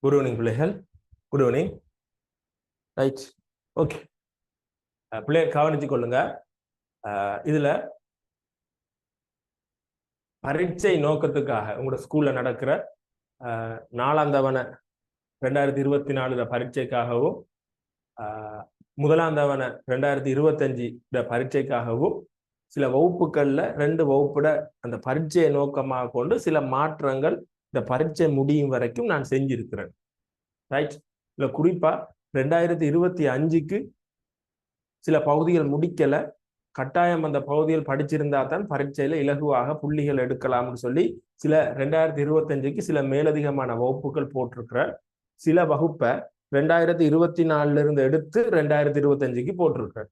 Good evening பிள்ளைகள். Good evening. Right, okay. பிள்ளைகள் கவனிச்சு கொள்ளுங்க. இதுல பரீட்சை நோக்கத்துக்காக உங்களோட ஸ்கூல்ல நடக்கிற 4ஆம் தவணை 2024 பரீட்சைக்காகவும் 1ஆம் தவணை 2025 பரீட்சைக்காகவும் சில வகுப்புகள்ல 2 வகுப்புட அந்த பரீட்சையை நோக்கமாக கொண்டு சில மாற்றங்கள் இந்த பரீட்சை முடியும் வரைக்கும் நான் செஞ்சிருக்கிறேன். ரைட், இல்ல குறிப்பா 2025க்கு சில பகுதிகள் முடிக்கல, கட்டாயம் அந்த பகுதிகள் படிச்சிருந்தா தான் பரீட்சையில இலகுவாக புள்ளிகள் எடுக்கலாம்னு சொல்லி சில 2025க்கு சில மேலதிகமான வகுப்புகள் போட்டிருக்கிற சில வகுப்பை 2024 இருந்து எடுத்து 2025க்கு போட்டிருக்கிறேன்.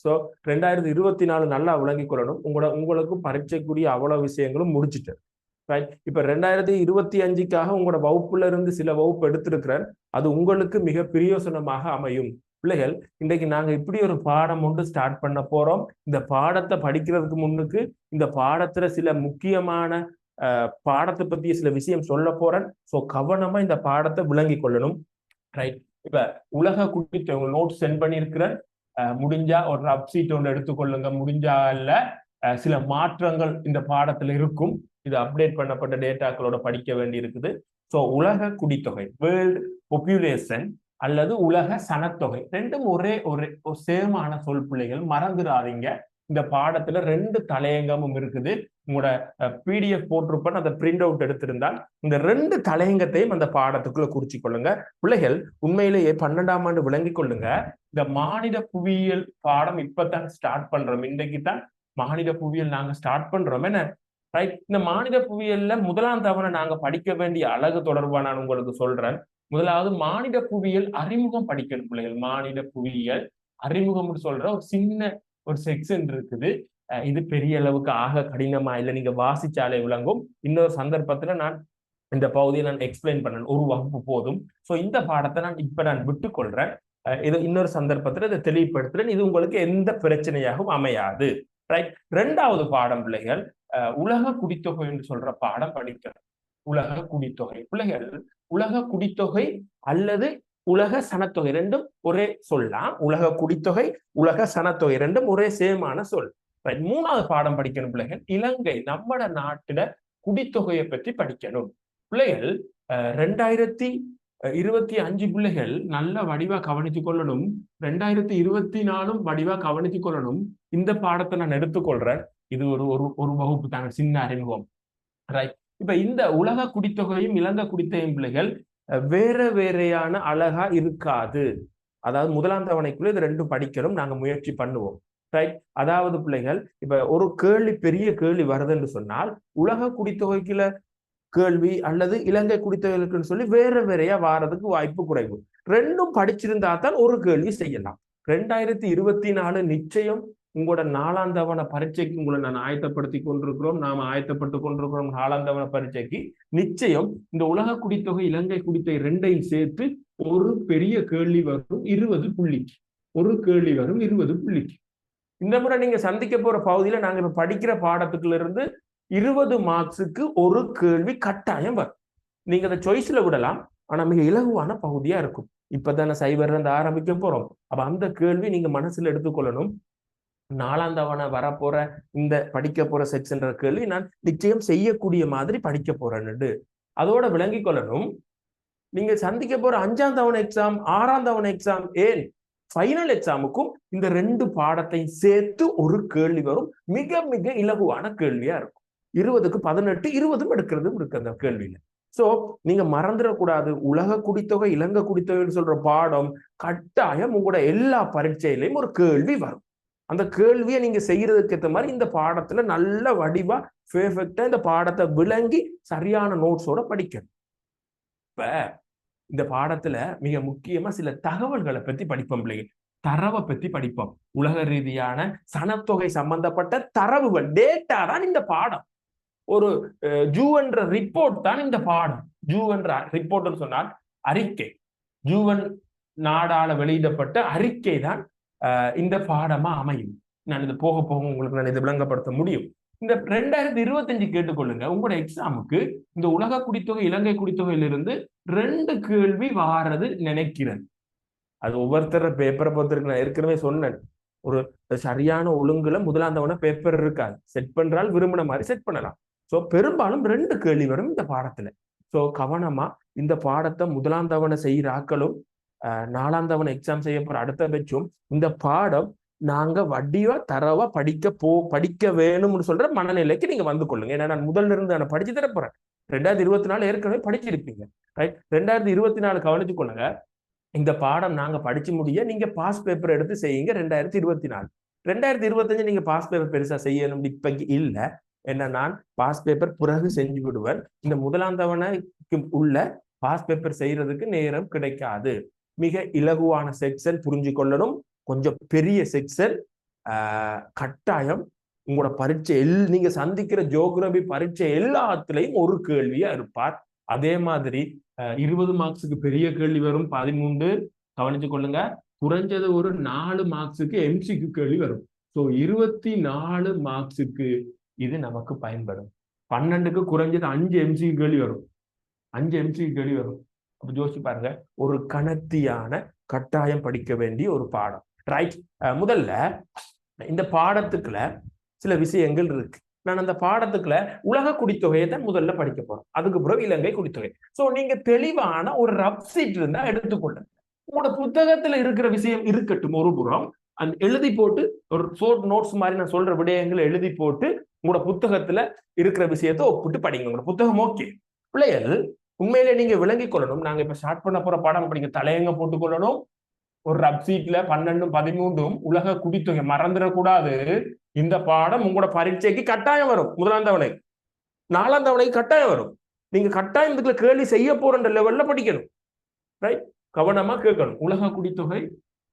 ஸோ 2024 நல்லா விளங்கி கொள்ளணும். உங்களுக்கு பரீட்சைக்குரிய அவ்வளவு விஷயங்களும் முடிச்சுட்டு ரைட். இப்ப 2025க்காக உங்களோட வகுப்புல இருந்து சில வகுப்பு எடுத்திருக்கிறேன். அது உங்களுக்கு மிக பிரயோசனமாக அமையும். பிள்ளைகள், இன்றைக்கு நாங்க இப்படி ஒரு பாடம் ஒன்று ஸ்டார்ட் பண்ண போறோம். இந்த பாடத்தை படிக்கிறதுக்கு முன்னுக்கு இந்த பாடத்துல சில முக்கியமான பாடத்தை பத்திய சில விஷயம் சொல்ல போறேன். ஸோ கவனமா இந்த பாடத்தை விளங்கி கொள்ளணும். ரைட், இப்ப உலக குறித்த நோட் சென்ட் பண்ணியிருக்கிறேன். முடிஞ்சா ஒரு ரப் சீட் ஒன்று எடுத்துக்கொள்ளுங்க. முடிஞ்சா இல்ல சில மாற்றங்கள் இந்த பாடத்துல இருக்கும். இது அப்டேட் பண்ணப்பட்ட டேட்டாக்களோட படிக்க வேண்டி இருக்குது. ஸோ உலக குடித்தொகை, வேர்ல்டு பாப்புலேஷன் அல்லது உலக சனத்தொகை ரெண்டும் ஒரே சேமான சொல். பிள்ளைகள் மறந்துடாதீங்க. இந்த பாடத்துல 2 தலையங்கமும் இருக்குது. உங்களோட பிடிஎஃப் போட்டிருப்பேன், அந்த பிரிண்ட் அவுட் எடுத்திருந்தால் இந்த 2 தலையங்கத்தையும் அந்த பாடத்துக்குள்ள குறிச்சு கொள்ளுங்க. பிள்ளைகள், உண்மையிலேயே 12ஆம் ஆண்டு விளங்கி கொள்ளுங்க. இந்த மாநில புவியியல் பாடம் இப்பதான் ஸ்டார்ட் பண்றோம். இன்றைக்கு தான் மாநில புவியியல் நாங்க ஸ்டார்ட் பண்றோம். என்ன ரைட், இந்த மாநில புவியியல்ல 1ஆம் தவணை நாங்க படிக்க வேண்டிய அழகு தொடர்பா நான் உங்களுக்கு சொல்றேன். முதலாவது மாநில புவியியல் அறிமுகம் படிக்கணும் பிள்ளைகள். மாநில புவியியல் அறிமுகம் சொல்ற ஒரு சின்ன ஒரு செக்ஷன் இருக்குது. இது பெரிய அளவுக்கு ஆக கடினமா இல்லை, நீங்க வாசிச்சாலே விளங்கும். இன்னொரு சந்தர்ப்பத்துல நான் இந்த பகுதியை நான் எக்ஸ்பிளைன் பண்ணேன், ஒரு வகுப்பு போதும். ஸோ இந்த பாடத்தை நான் விட்டுக் கொள்றேன். இது இன்னொரு சந்தர்ப்பத்துல இதை தெளிவுபடுத்துறேன். இது உங்களுக்கு எந்த பிரச்சனையாகவும் அமையாது. ரைட், 2வது பாடம் பிள்ளைகள் உலக குடித்தொகை என்று சொல்ற பாடம் படிக்கிறோம். உலக குடித்தொகை பிள்ளைகள், உலக குடித்தொகை அல்லது உலக சனத்தொகை ரெண்டும் ஒரே சொல்லலாம். உலக குடித்தொகை, உலக சனத்தொகை ரெண்டும் ஒரே சேமான சொல். 3வது பாடம் படிக்கணும் பிள்ளைகள், இலங்கை நம்மட நாட்டுல குடித்தொகையை பற்றி படிக்கணும். பிள்ளைகள் 2025 பிள்ளைகள் நல்ல வடிவா கவனித்துக் கொள்ளணும். 2024 வடிவா கவனித்துக் கொள்ளணும். இந்த பாடத்தை நான் எடுத்துக்கொள்றேன். இது ஒரு வகுப்பு தாங்க, சின்ன அறிமுகம். ரைட், இப்ப இந்த உலக குடித்தொகையும் இலங்கை குடித்தொகையும் பிள்ளைகள் வேறையான அழகா இருக்காது. அதாவது 1ஆம் தவணைக்குள்ள இது 2 படிக்கணும். நாங்க முயற்சி பண்ணுவோம். ரைட், அதாவது பிள்ளைகள் இப்ப ஒரு கேள்வி, பெரிய கேள்வி வருதுன்னு சொன்னால் உலக குடித்தொகைக்குள்ள கேள்வி அல்லது இலங்கை குடித்தொகைகளுக்குன்னு சொல்லி வேறையா வாரதுக்கு வாய்ப்பு குறைவு. 2ம் படிச்சிருந்தா தான் ஒரு கேள்வி செய்யலாம். 2024 நிச்சயம் உங்களோட 4ஆம் தவணை பரீட்சைக்கு உங்களை நான் ஆயத்தப்படுத்தி கொண்டிருக்கிறோம். நாம ஆயத்தப்பட்டு கொண்டிருக்கிறோம் 4ஆம் தவணை பரீட்சைக்கு. நிச்சயம் இந்த உலக குடித்தொகை இலங்கை குடித்தொகை 2ஐயும் சேர்த்து ஒரு பெரிய கேள்வி வரும் 20 புள்ளிக்கு. ஒரு கேள்வி வரும் 20 புள்ளிக்கு. இந்த முறை நீங்க சந்திக்க போற பகுதியில நாங்க இப்ப படிக்கிற பாடத்துக்குள்ள இருந்து 20 மார்க்ஸுக்கு ஒரு கேள்வி கட்டாயம் வரும். நீங்க அதை சாய்ஸ்ல விடலாம், ஆனா மிக இலகுவான பகுதியா இருக்கும். இப்பதானே சைபர் இருந்து ஆரம்பிக்க போறோம். அப்ப அந்த கேள்வி நீங்க மனசுல எடுத்துக்கொள்ளணும். 4ஆம் தவணை வரப்போற இந்த படிக்க போற செக்ஷன்ற கேள்வி நான் நிச்சயம் செய்யக்கூடிய மாதிரி படிக்க போறேன்னு அதோட விளங்கி கொள்ளணும். நீங்க சந்திக்க போற 5ஆம் தவணை எக்ஸாம், 6ஆம் தவணை எக்ஸாம், ஏன் ஃபைனல் எக்ஸாமுக்கும் இந்த 2 பாடத்தை சேர்த்து ஒரு கேள்வி வரும். மிக மிக இலகுவான கேள்வியா இருக்கும். 20க்கு 18, 20 எடுக்கிறதும் இருக்கு அந்த கேள்வியில. சோ நீங்க மறந்துடக்கூடாது, உலக குடித்தொகை இலங்கை குடித்தொகைன்னு சொல்ற பாடம் கட்டாயம் உங்களோட எல்லா பரீட்சையிலையும் ஒரு கேள்வி வரும். அந்த கேள்வியை நீங்க செய்யறதுக்கு ஏற்ற மாதிரி இந்த பாடத்துல நல்ல வடிவா பெர்ஃபெக்ட்டா இந்த பாடத்தை விளங்கி சரியான நோட்ஸோட படிக்கணும். இப்ப இந்த பாடத்துல மிக முக்கியமா சில தகவல்களை பத்தி படிப்போம் பிள்ளைங்க. தரவை பத்தி படிப்போம். உலக ரீதியான சனத்தொகை சம்பந்தப்பட்ட தரவுகள், டேட்டா தான் இந்த பாடம். ஒரு ஜூவன்ற ரிப்போர்ட் தான் இந்த பாடம். ஜூவன்ற ரிப்போர்ட்னு சொன்னால் அறிக்கை. ஜூவன் நாடால வெளியிடப்பட்ட அறிக்கை தான் இந்த பாடமா அமையும். நான் இது போக உங்களுக்கு நான் இதை விளங்கப்படுத்த முடியும். இந்த 2025 கேட்டுக்கொள்ளுங்க. உங்களோட எக்ஸாமுக்கு இந்த உலக குடித்தொகை இலங்கை குடித்தொகையிலிருந்து 2 கேள்வி வாரது நினைக்கிறேன். அது ஒவ்வொருத்தர பேப்பரை பொறுத்திருக்கு. நான் ஏற்கனவே சொன்னேன், ஒரு சரியான ஒழுங்குல முதலாந்தவன பேப்பர் இருக்காது. செட் பண்றால் விரும்பின மாதிரி செட் பண்ணலாம். சோ பெரும்பாலும் 2 கேள்வி வரும் இந்த பாடத்துல. சோ கவனமா இந்த பாடத்தை முதலாந்தவனை செய்யற ஆக்களும் நாலாந்தவனை எக்ஸாம் செய்ய போற அடுத்த பட்சம் இந்த பாடம் நாங்க வடிவா தரவா படிக்க வேணும்னு சொல்ற மனநிலைக்கு நீங்க வந்து கொள்ளுங்க. ஏன்னா நான் முதல்ல இருந்து நான் படிச்சு தர போறேன். 2024 ஏற்கனவே படிச்சிருப்பீங்க, ரைட்? 2024 கவனிச்சு கொள்ளுங்க. இந்த பாடம் நாங்க படிச்சு முடிய நீங்க பாஸ் பேப்பர் எடுத்து செய்யுங்க. 2024 2025 நீங்க பாஸ் பேப்பர் பெருசா செய்யணும் இப்பக்கு இல்ல. என்ன, நான் பாஸ் பேப்பர் பிறகு செஞ்சு விடுவேன். இந்த முதலாந்தவனுக்கு உள்ள பாஸ் பேப்பர் செய்யறதுக்கு நேரம் கிடைக்காது. மிக இலகுவான செக்ஷன் புரிஞ்சு கொள்ளணும். கொஞ்சம் பெரிய செக்ஷன் கட்டாயம் உங்களோட பரீட்சை நீங்க சந்திக்கிற ஜியோகிராபி பரீட்சை எல்லாத்துலயும் ஒரு கேள்வியா இருப்பார். அதே மாதிரி 20 மார்க்ஸுக்கு பெரிய கேள்வி வரும் 13. கவனிச்சு கொள்ளுங்க. குறைஞ்சது ஒரு 4 மார்க்ஸுக்கு எம்சிக்கு கேள்வி வரும். ஸோ 24 மார்க்ஸுக்கு இது நமக்கு பயன்படும். 12க்கு குறைஞ்சது 5 எம்சிக்கு கேள்வி வரும். 5 எம்சிக்கு கேள்வி வரும். அப்ப யோசிச்சு பாருங்க, ஒரு கணத்தியான கட்டாயம் படிக்க வேண்டிய ஒரு பாடம், ரைட்? முதல்ல இந்த பாடத்துக்குள்ள சில விஷயங்கள் இருக்கு. நான் அந்த பாடத்துக்குள்ள உலக குடித்தொகையை தான் முதல்ல படிக்க போறேன். அதுக்கு பிறகு இலங்கை குடித்தொகை. சோ நீங்க தெளிவான ஒரு ரப் சீட் இருந்தா எடுத்துக்கொள்ளுங்க. உங்களோட புத்தகத்துல இருக்கிற விஷயம் இருக்கட்டும் ஒரு புறம், அந்த எழுதி போட்டு ஒரு ஷார்ட் நோட்ஸ் மாதிரி நான் சொல்ற விடயங்களை எழுதி போட்டு உங்களோட புத்தகத்துல இருக்கிற விஷயத்த ஒப்பிட்டு படிங்க. உங்களோட புத்தகம் ஓகே. பிள்ளைகள் உண்மையிலே நீங்க விளங்கி கொள்ளணும். நாங்க இப்ப ஸ்டார்ட் பண்ண போற பாடம் படிங்க. தலையங்க போட்டுக் கொள்ளணும். ஒரு ரப் சீட்ல 12, 13 உலக குடித்தொகை மறந்துடக்கூடாது. இந்த பாடம் உங்களோட பரீட்சைக்கு கட்டாயம் வரும். முதலாம் தவணை, 4ஆம் தவணைக்கு கட்டாயம் வரும். நீங்க கட்டாயம் இதுக்குள்ள கேள்வி செய்ய போற லெவல்ல படிக்கணும், ரைட்? கவனமா கேட்கணும். உலக குடித்தொகை,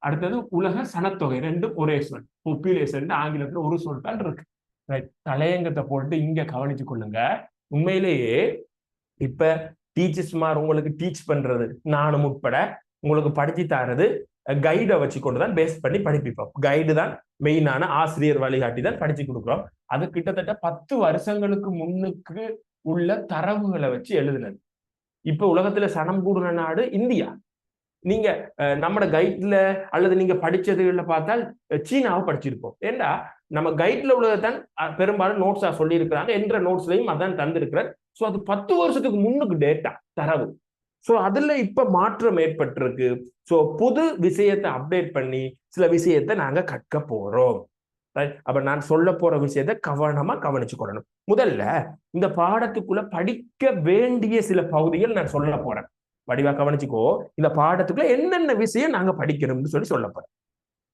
அடுத்தது உலக சனத்தொகை, ரெண்டும் ஒரே சொல். பாப்புலேஷன் ஆங்கிலத்துல ஒரு சொல் தான் இருக்கு, ரைட்? தலையங்கத்தை போட்டு இங்க கவனிச்சு கொள்ளுங்க. உண்மையிலேயே இப்ப டீச்சர்ஸ்மார் உங்களுக்கு டீச் பண்றது, நானும் உட்பட உங்களுக்கு படிச்சு தரது கைடை வச்சு கொண்டுதான் பேஸ் பண்ணி படிப்பிப்போம். கைடு தான் மெயினான ஆசிரியர் வழிகாட்டி தான் படிச்சு கொடுக்குறோம். அது கிட்டத்தட்ட 10 வருஷங்களுக்கு முன்னுக்கு உள்ள தரவுகளை வச்சு எழுதுனது. இப்ப உலகத்துல சனம் கூடுன நாடு இந்தியா. நீங்க நம்ம கைட்ல அல்லது நீங்க படிச்சதுல பார்த்தால் சீனாவை படிச்சிருப்போம். ஏண்டா நம்ம கைட்ல உள்ளதான் பெரும்பாலும் நோட்ஸா சொல்லி இருக்கிறாங்க. என்ற நோட்ஸ்லையும் அதான் தந்திருக்கிறார். ஸோ அது 10 வருஷத்துக்கு முன்னுக்கு டேட்டா தரவு. ஸோ அதுல இப்ப மாற்றம் ஏற்பட்டிருக்கு. ஸோ புது விஷயத்தை அப்டேட் பண்ணி சில விஷயத்தை நாங்க கற்க போறோம். அப்ப நான் சொல்ல போற விஷயத்தை கவனமா கவனிச்சு கொள்ளணும். முதல்ல இந்த பாடத்துக்குள்ள படிக்க வேண்டிய சில பகுதிகள் நான் சொல்ல போறேன். வடிவா கவனிச்சுக்கோ. இந்த பாடத்துக்குள்ள என்னென்ன விஷயம் நாங்க படிக்கணும்னு சொல்ல போறேன்,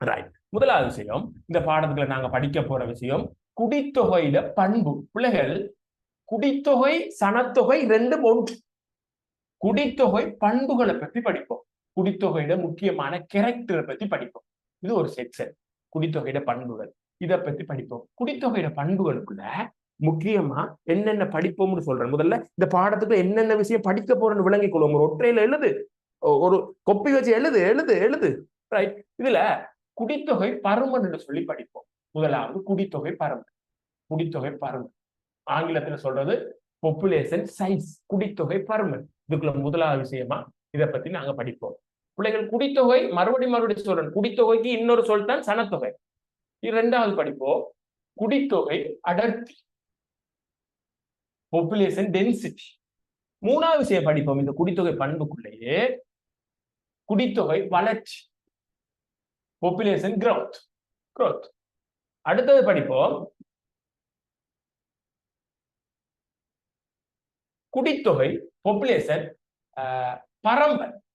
ரைட்? முதலாவது விஷயம், இந்த பாடத்துக்குள்ள நாங்க படிக்க போற விஷயம் குடித்தொகையில பண்பு. பிள்ளைகள், குடித்தொகை சனத்தொகை ரெண்டும் ஒன்று. குடித்தொகை பண்புகளை பற்றி படிப்போம். குடித்தொகையிட முக்கியமான கேரக்டரை பத்தி படிப்போம். இது ஒரு செக்ஷன், குடித்தொகையிட பண்புகள். இதை பத்தி படிப்போம். குடித்தொகையிட பண்புகளுக்குள்ள முக்கியமா என்னென்ன படிப்போம்னு சொல்றேன். முதல்ல இந்த பாடத்துக்கு என்னென்ன விஷயம் படிக்க போறேன்னு விளங்கிக் கொள்வோம். ஒரு ஒற்றையில எழுது, ஒரு கொப்பி வச்சு எழுது எழுது எழுது, ரைட்? இதுல குடித்தொகை பருமன் என்று சொல்லி படிப்போம். முதலாவது குடித்தொகை பருமன். குடித்தொகை பருமன் ஆங்கிலத்துல சொல்றது பாப்புலேஷன் சைஸ். குடித்தொகை பருமன் இதுக்குள்ள முதலாவது விஷயமா இதை பத்தி நாங்க படிப்போம். பிள்ளைகள், குடித்தொகை மறுபடியும் சொல்றேன், குடித்தொகைக்கு இன்னொரு சொல் தான் சனத்தொகை. இரண்டாவது படிப்போம் குடித்தொகை அடர்த்தி, பாப்புலேஷன் டென்சிட்டி. மூணாவது விஷயம் படிப்போம் இந்த குடித்தொகை பண்புக்குள்ளேயே குடித்தொகை வளர்ச்சி, பாப்புலேஷன் growth. அடுத்தது படிப்போம் குடித்தொகை பாப்புலேஷன்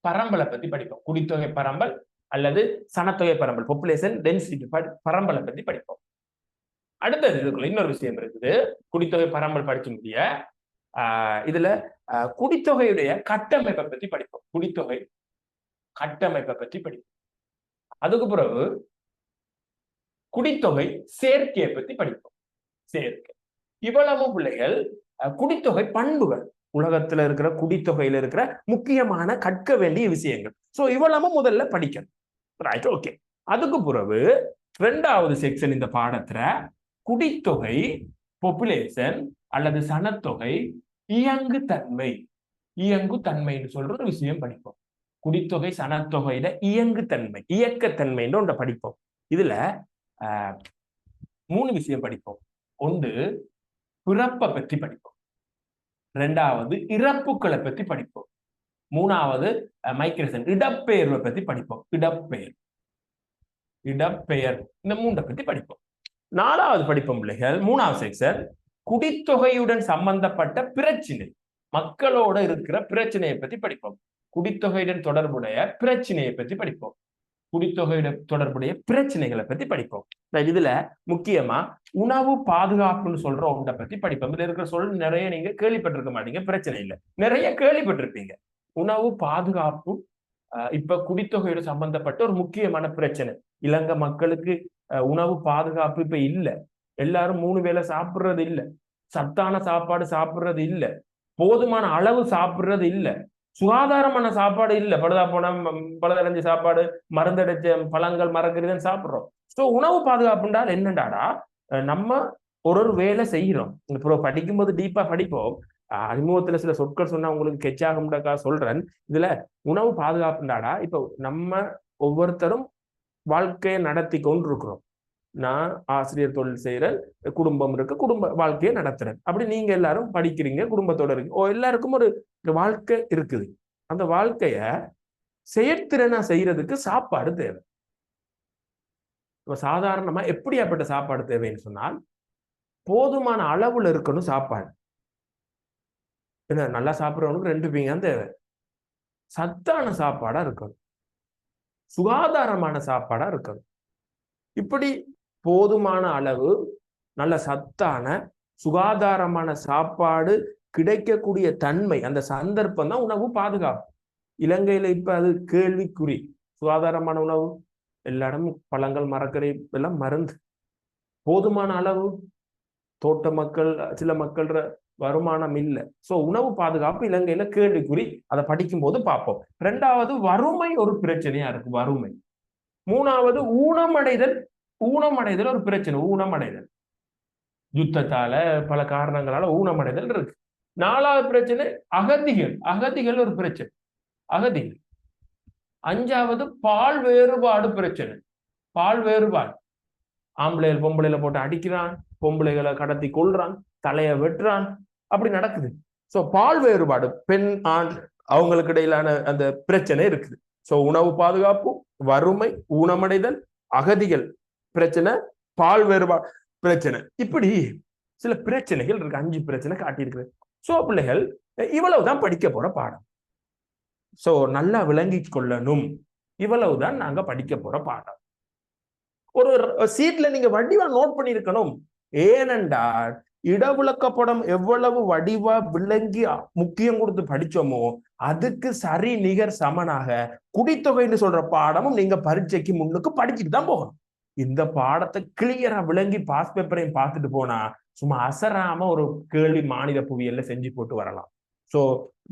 பரம்பலை பத்தி படிப்போம். குடித்தொகை பரம்பல் அல்லது சனத்தொகை பரம்பல், பாப்புலேஷன் டென்சிட்டி பரம்பலை பத்தி படிப்போம். அடுத்தது இதுக்குள்ள இன்னொரு விஷயம் இருக்குது. குடித்தொகை பரம்பல் படிச்சு முடிய இதுல குடித்தொகையுடைய கட்டமைப்பை பத்தி படிப்போம். குடித்தொகை கட்டமைப்பை பற்றி படிப்போம். அதுக்கு பிறகு குடித்தொகை சேர்க்கையை பத்தி படிப்போம். சேர்க்கை. இவ்வளவு பிள்ளைகள் குடித்தொகை பண்புகள், உலகத்துல இருக்கிற குடித்தொகையில இருக்கிற முக்கியமான கற்க வேண்டிய விஷயங்கள். சோ இவ்வளவு முதல்ல படிக்கணும், ரைட்? ஓகே. அதுக்கு பிறகு இரண்டாவது செக்ஷன் இந்த பாடத்துல குடித்தொகை பாப்புலேஷன் அல்லது சனத்தொகை, இயங்குத்தன்மை. இயங்குத்தன்மைன்னு சொல்ற ஒரு விஷயம் படிப்போம். குடித்தொகை சனத்தொகையில இயங்குத்தன்மை, இயக்கத்தன்மைன்னு ஒன்றை படிப்போம். இதுல 3 விஷயம் படிப்போம். ஒன்று பிறப்பை பற்றி படிப்போம், 2வது இறப்புகளை பற்றி படிப்போம், 3வது மைக்ரேஷன் இடப்பெயர்வை பற்றி படிப்போம். இடப்பெயர் இந்த 3 பற்றி படிப்போம். 4வது படிப்போம் பிள்ளைகள், 3வது செக்ஷன் குடித்தொகையுடன் சம்பந்தப்பட்ட பிரச்சனை, மக்களோட இருக்கிற பிரச்சனையை பற்றி படிப்போம். குடித்தொகையுடன் தொடர்புடைய பிரச்சனையை பற்றி படிப்போம். குடித்தொகையுடன் தொடர்புடைய பிரச்சனைகளை பற்றி படிப்போம். இதுல முக்கியமா உணவு பாதுகாப்புன்னு சொல்ற ஒன்றை பத்தி படிப்போம். இதுல இருக்கிற சொல் நிறைய நீங்க கேள்விப்பட்டிருக்க மாட்டீங்க, பிரச்சனை இல்லை, நிறைய கேள்விப்பட்டிருப்பீங்க. உணவு பாதுகாப்பு இப்ப குடித்தொகையோட சம்பந்தப்பட்ட ஒரு முக்கியமான பிரச்சனை. இலங்கை மக்களுக்கு உணவு பாதுகாப்பு இப்ப இல்ல. எல்லாரும் 3 வேளை சாப்பிடுறது இல்ல, சத்தான சாப்பாடு சாப்பிடுறது இல்ல, போதுமான அளவு சாப்பிடுறது இல்ல, சுகாதாரமான சாப்பாடு இல்ல, பழுதா போன பழுதடைஞ்ச சாப்பாடு, மருந்தடைச்ச பழங்கள் மரக்கறிதான் சாப்பிடுறோம். ஸோ உணவு பாதுகாப்புண்டால் என்னண்டாடா, நம்ம ஒரு வேலை செய்யறோம். இப்போ படிக்கும்போது டீப்பா படிப்போம். அறிமுகத்துல சில சொற்கள் சொன்னா உங்களுக்கு கெச்சாகும்டாக்கா சொல்றேன். இதுல உணவு பாதுகாப்புண்டாடா, இப்போ நம்ம ஒவ்வொருத்தரும் வாழ்க்கையை நடத்தி கொண்டு இருக்கிறோம். நான் ஆசிரியர் தொழில் செய்யறேன், குடும்பம் இருக்கு, குடும்ப வாழ்க்கையை நடத்துறேன். அப்படி நீங்க எல்லாரும் படிக்கிறீங்க, குடும்பத்தோட இருக்கு, எல்லாருக்கும் ஒரு வாழ்க்கை இருக்குது. அந்த வாழ்க்கைய செயற்திறனா செய்யறதுக்கு சாப்பாடு தேவை. இப்ப சாதாரணமா எப்படியாப்பட்ட சாப்பாடு தேவைன்னு சொன்னால், போதுமான அளவுல இருக்கணும் சாப்பாடு. என்ன, நல்லா சாப்பிடுறவனுக்கு 2 பீங்கான் தேவை. சத்தான சாப்பாடா இருக்கணும், சுகாதாரமான சாப்பாடா இருக்கணும். இப்படி போதுமான அளவு நல்ல சத்தான சுகாதாரமான சாப்பாடு கிடைக்கக்கூடிய தன்மை, அந்த சந்தர்ப்பம் தான் உணவு பாதுகாப்பு. இலங்கையில இப்ப அது கேள்விக்குறி. சுகாதாரமான உணவு எல்லா இடமும் பழங்கள் மரக்கறி எல்லாம் மருந்து. போதுமான அளவு தோட்ட மக்கள் சில மக்கள் வருமானம் இல்லை. சோ உணவு பாதுகாப்பு இலங்கையில கேள்விக்குறி. அதை படிக்கும் போது பார்ப்போம். 2வது வறுமை ஒரு பிரச்சனையா இருக்கு, வறுமை. 3வது ஊனமடைதல். ஊனமடைதல் ஒரு பிரச்சனை, ஊனமடைதல் யுத்தத்தால பல காரணங்களால ஊனமடைதல் இருக்கு. 4வது பிரச்சனை அகதிகள். அகதிகள் ஒரு பிரச்சனை, அகதிகள். 5வது பால் வேறுபாடு பிரச்சனை, பால் வேறுபாடு. ஆம்பளைகள் பொம்பளையில போட்டு அடிக்கிறான், பொம்பளைகளை கடத்தி கொள்றான், தலைய வெட்டுறான், அப்படி நடக்குது. சோ பால் வேறுபாடு, பெண் ஆண் அவங்களுக்கு இடையிலான அந்த பிரச்சனை இருக்குது. சோ உணவு பாதுகாப்பு, வறுமை, ஊனமடைதல், அகதிகள் பிரச்சனை, பால் வேறுபாடு பிரச்சனை, இப்படி சில பிரச்சனைகள் இருக்கு. 5 பிரச்சனை காட்டியிருக்கிறது. சோ பிள்ளைகள் இவ்வளவுதான் படிக்க போற பாடம். சோ நல்லா விளங்கி கொள்ளணும். இவ்வளவுதான் நாங்க படிக்க போற பாடம். ஒரு சீட்ல நீங்க வடிவா நோட் பண்ணிருக்கணும். ஏனென்றால் இடவிளக்கப்படம் எவ்வளவு வடிவா விளங்கி முக்கியம் கொடுத்து படிச்சோமோ அதுக்கு சரி நிகர் சமனாக குடித்தொகைன்னு சொல்ற பாடமும் நீங்க பரீட்சைக்கு முன்னுக்கு படிச்சுட்டு தான் போகணும். இந்த பாடத்தை கிளியரா விளங்கி பாஸ் பேப்பரையும் பார்த்துட்டு போனா சும்மா அசராம ஒரு கேள்வி மாநில புவியல்ல செஞ்சு போட்டு வரலாம். சோ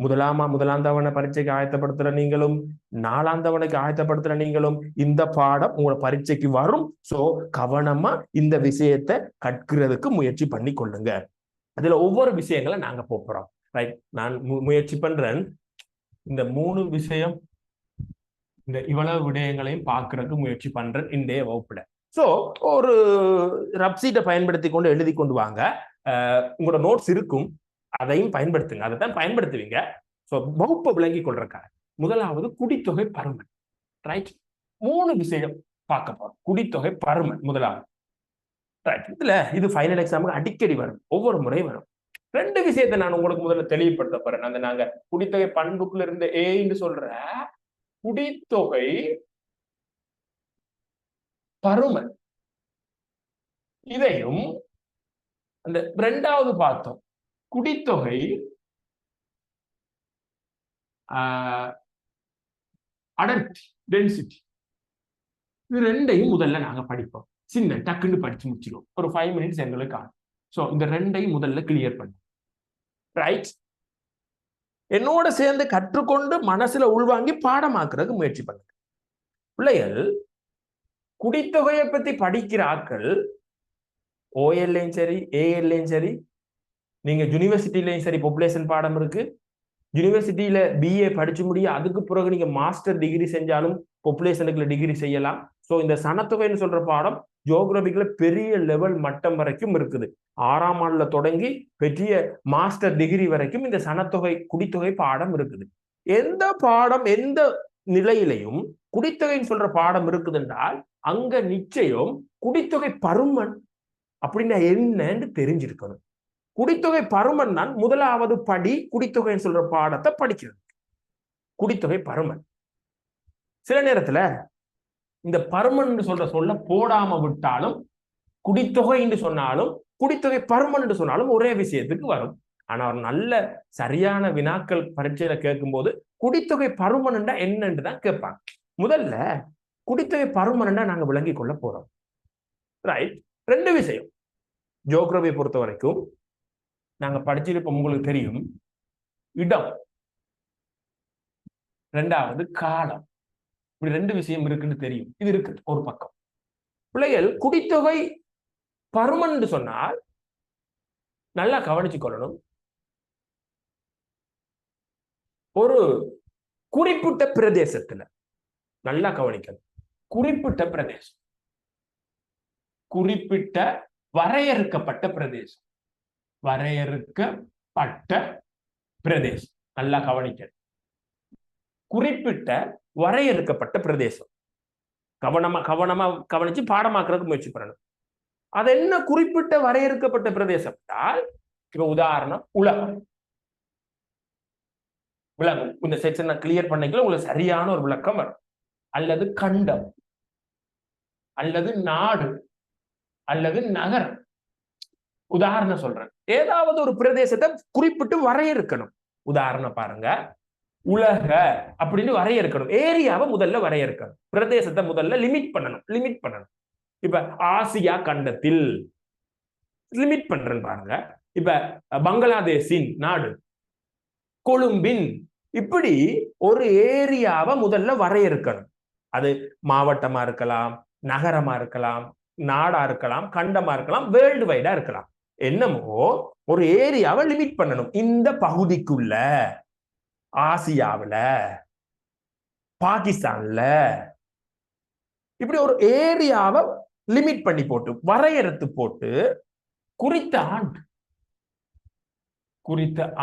முதலாம் தவணை பரீட்சைக்கு ஆயத்தப்படுத்துற நீங்களும் 4ஆம் தவணைக்கு ஆயத்தப்படுத்துற நீங்களும் இந்த பாடம் உங்களோட பரீட்சைக்கு வரும். சோ கவனமா இந்த விஷயத்தை கற்கிறதுக்கு முயற்சி பண்ணி கொள்ளுங்க. அதுல ஒவ்வொரு விஷயங்களை நாங்க போறோம். ரைட், நான் முயற்சி பண்றேன் இந்த 3 விஷயம், இந்த இவ்வளவு விடயங்களையும் பார்க்கறதுக்கு முயற்சி பண்றேன் இன்றைய வகுப்புல. சோ ஒரு ரப்சீட்டை பயன்படுத்தி கொண்டு எழுதி கொண்டு வாங்க. உங்களோட நோட்ஸ் இருக்கும், அதையும் பயன்படுத்துங்க. அதை தான் பயன்படுத்துவீங்க. ஸோ வகுப்பை விளங்கி கொள்றக்காக முதலாவது குடித்தொகை பருமன். ரைட், 3 விஷயம் பார்க்க போறோம். குடித்தொகை பருமன் முதலாவது. ரைட், இதுல இது ஃபைனல் எக்ஸாமுக்கு அடிக்கடி வரும், ஒவ்வொரு முறை வரும். 2 விஷயத்தை நான் உங்களுக்கு முதல்ல தெளிவுபடுத்த போறேன். அந்த நாங்க குடித்தொகை பண்புக்குள்ள இருந்த ஏன்னு சொல்ற குடித்தொகை பருமன், இதையும் அந்த 2வது பார்த்தோம் குடித்தொகை அடர்த்தி, டென்சிட்டி. இது 2ஐயும் முதல்ல நாங்க படிப்போம். சின்ன டக்குன்னு படிச்சு முடிச்சிடும், ஒரு 5 மினிட்ஸ் எங்களுக்கு ஆகும். ஸோ இந்த 2ஐயும் முதல்ல கிளியர் பண்ணும். ரைட், என்னோட சேர்ந்து கற்றுக்கொண்டு மனசுல உள்வாங்கி பாடமாக்குறதுக்கு முயற்சி பண்ணுங்க. பிள்ளைகள் குடித்தொகையை பத்தி படிக்கிற ஆட்கள் ஓஎல்லையும் சரி ஏஎல்லையும் சரி, நீங்க யூனிவர்சிட்டிலையும் சரி பாப்புலேஷன் பாடம் இருக்கு. யூனிவர்சிட்டியில பிஏ படிச்சு முடிய அதுக்கு பிறகு நீங்க மாஸ்டர் டிகிரி செஞ்சாலும் பாப்புலேஷனுக்குள்ள டிகிரி செய்யலாம். ஸோ இந்த சனத்தொகைன்னு சொல்ற பாடம் ஜியோகிராபிக்ல பெரிய லெவல் மட்டம் வரைக்கும் இருக்குது. 6ஆம் ஆண்டுல தொடங்கி பெரிய மாஸ்டர் டிகிரி வரைக்கும் இந்த சனத்தொகை குடித்தொகை பாடம் இருக்குது. எந்த பாடம் எந்த நிலையிலையும் குடித்தொகைன்னு சொல்ற பாடம் இருக்குது என்றால் அங்க நிச்சயம் குடித்தொகை பருமன் அப்படின்னா என்னன்னு தெரிஞ்சிருக்கணும். குடித்தொகை பருமன் தான் முதலாவது படி குடித்தொகைன்னு சொல்ற பாடத்தை படிக்கிறது. குடித்தொகை பருமன். சில நேரத்துல இந்த பருமன் சொல்ற சொல்ல போடாம விட்டாலும் குடித்தொகை என்று சொன்னாலும் குடித்தொகை பருமன் என்று சொன்னாலும் ஒரே விஷயத்துக்கு வரும். ஆனா ஒரு நல்ல சரியான வினாக்கள் பரீட்சையில கேட்கும் போது குடித்தொகை பருமன் என்னன்னு தான் கேட்பாங்க. முதல்ல குடித்தொகை பருமன் நாங்க விளங்கி கொள்ள போறோம். ரைட். 2 விஷயம் ஜியோகிராபியை பொறுத்த வரைக்கும் நாங்க படிச்சிருப்போம். உங்களுக்கு தெரியும், இடம், 2வது காலம், இப்படி 2 விஷயம் இருக்குன்னு தெரியும். இது இருக்கு ஒரு பக்கம். பிள்ளைகள் குடித்தொகை பருமன் சொன்னால் நல்லா கவனிச்சு கொள்ளணும். ஒரு குறிப்பிட்ட பிரதேசத்துல நல்லா கவனிக்கணும். குறிப்பிட்ட பிரதேசம், குறிப்பிட்ட வரையறுக்கப்பட்ட பிரதேசம், வரையறுக்கப்பட்ட பிரதேசம் நல்லா கவனிக்கணும். குறிப்பிட்ட வரையறுக்கப்பட்ட பிரதேசம் கவனமா கவனிச்சு பாடமாக்குறதுக்கு முயற்சி பண்ணணும். அது என்ன குறிப்பிட்ட வரையறுக்கப்பட்ட பிரதேசம்? இப்ப உதாரணம் உலகம். விளங்கும். இந்த செக்ஷன் கிளியர் பண்ணிக்கல உங்களுக்கு சரியான ஒரு விளக்கம் வரும். அல்லது கண்டம், அல்லது நாடு, அல்லது நகரம். உதாரணம் சொல்றேன். ஏதாவது ஒரு பிரதேசத்தை குறிப்பிட்டு வரையறுக்கணும். உதாரணம் பாருங்க, உலக அப்படின்னு வரையறுக்கணும். ஏரியாவை முதல்ல வரையறுக்கணும். பிரதேசத்தை முதல்ல லிமிட் பண்ணணும். இப்ப ஆசியா கண்டத்தில் லிமிட் பண்றேன்னு பாருங்க. இப்ப பங்களாதேஷின் நாடு, கொழும்பின், இப்படி ஒரு ஏரியாவை முதல்ல வரையறுக்கணும். அது மாவட்டமா இருக்கலாம், நகரமா இருக்கலாம், நாடா இருக்கலாம், கண்டமா இருக்கலாம், வேர்ல்டு வைடா இருக்கலாம். என்னமோ ஒரு ஏரியாவை லிமிட் பண்ணணும். இந்த பகுதிக்குள்ள ஆசியாவில், பாகிஸ்தான்ல, இப்படி ஒரு ஏரியாவை லிமிட் பண்ணி போட்டு வரையறுத்து போட்டு குறித்த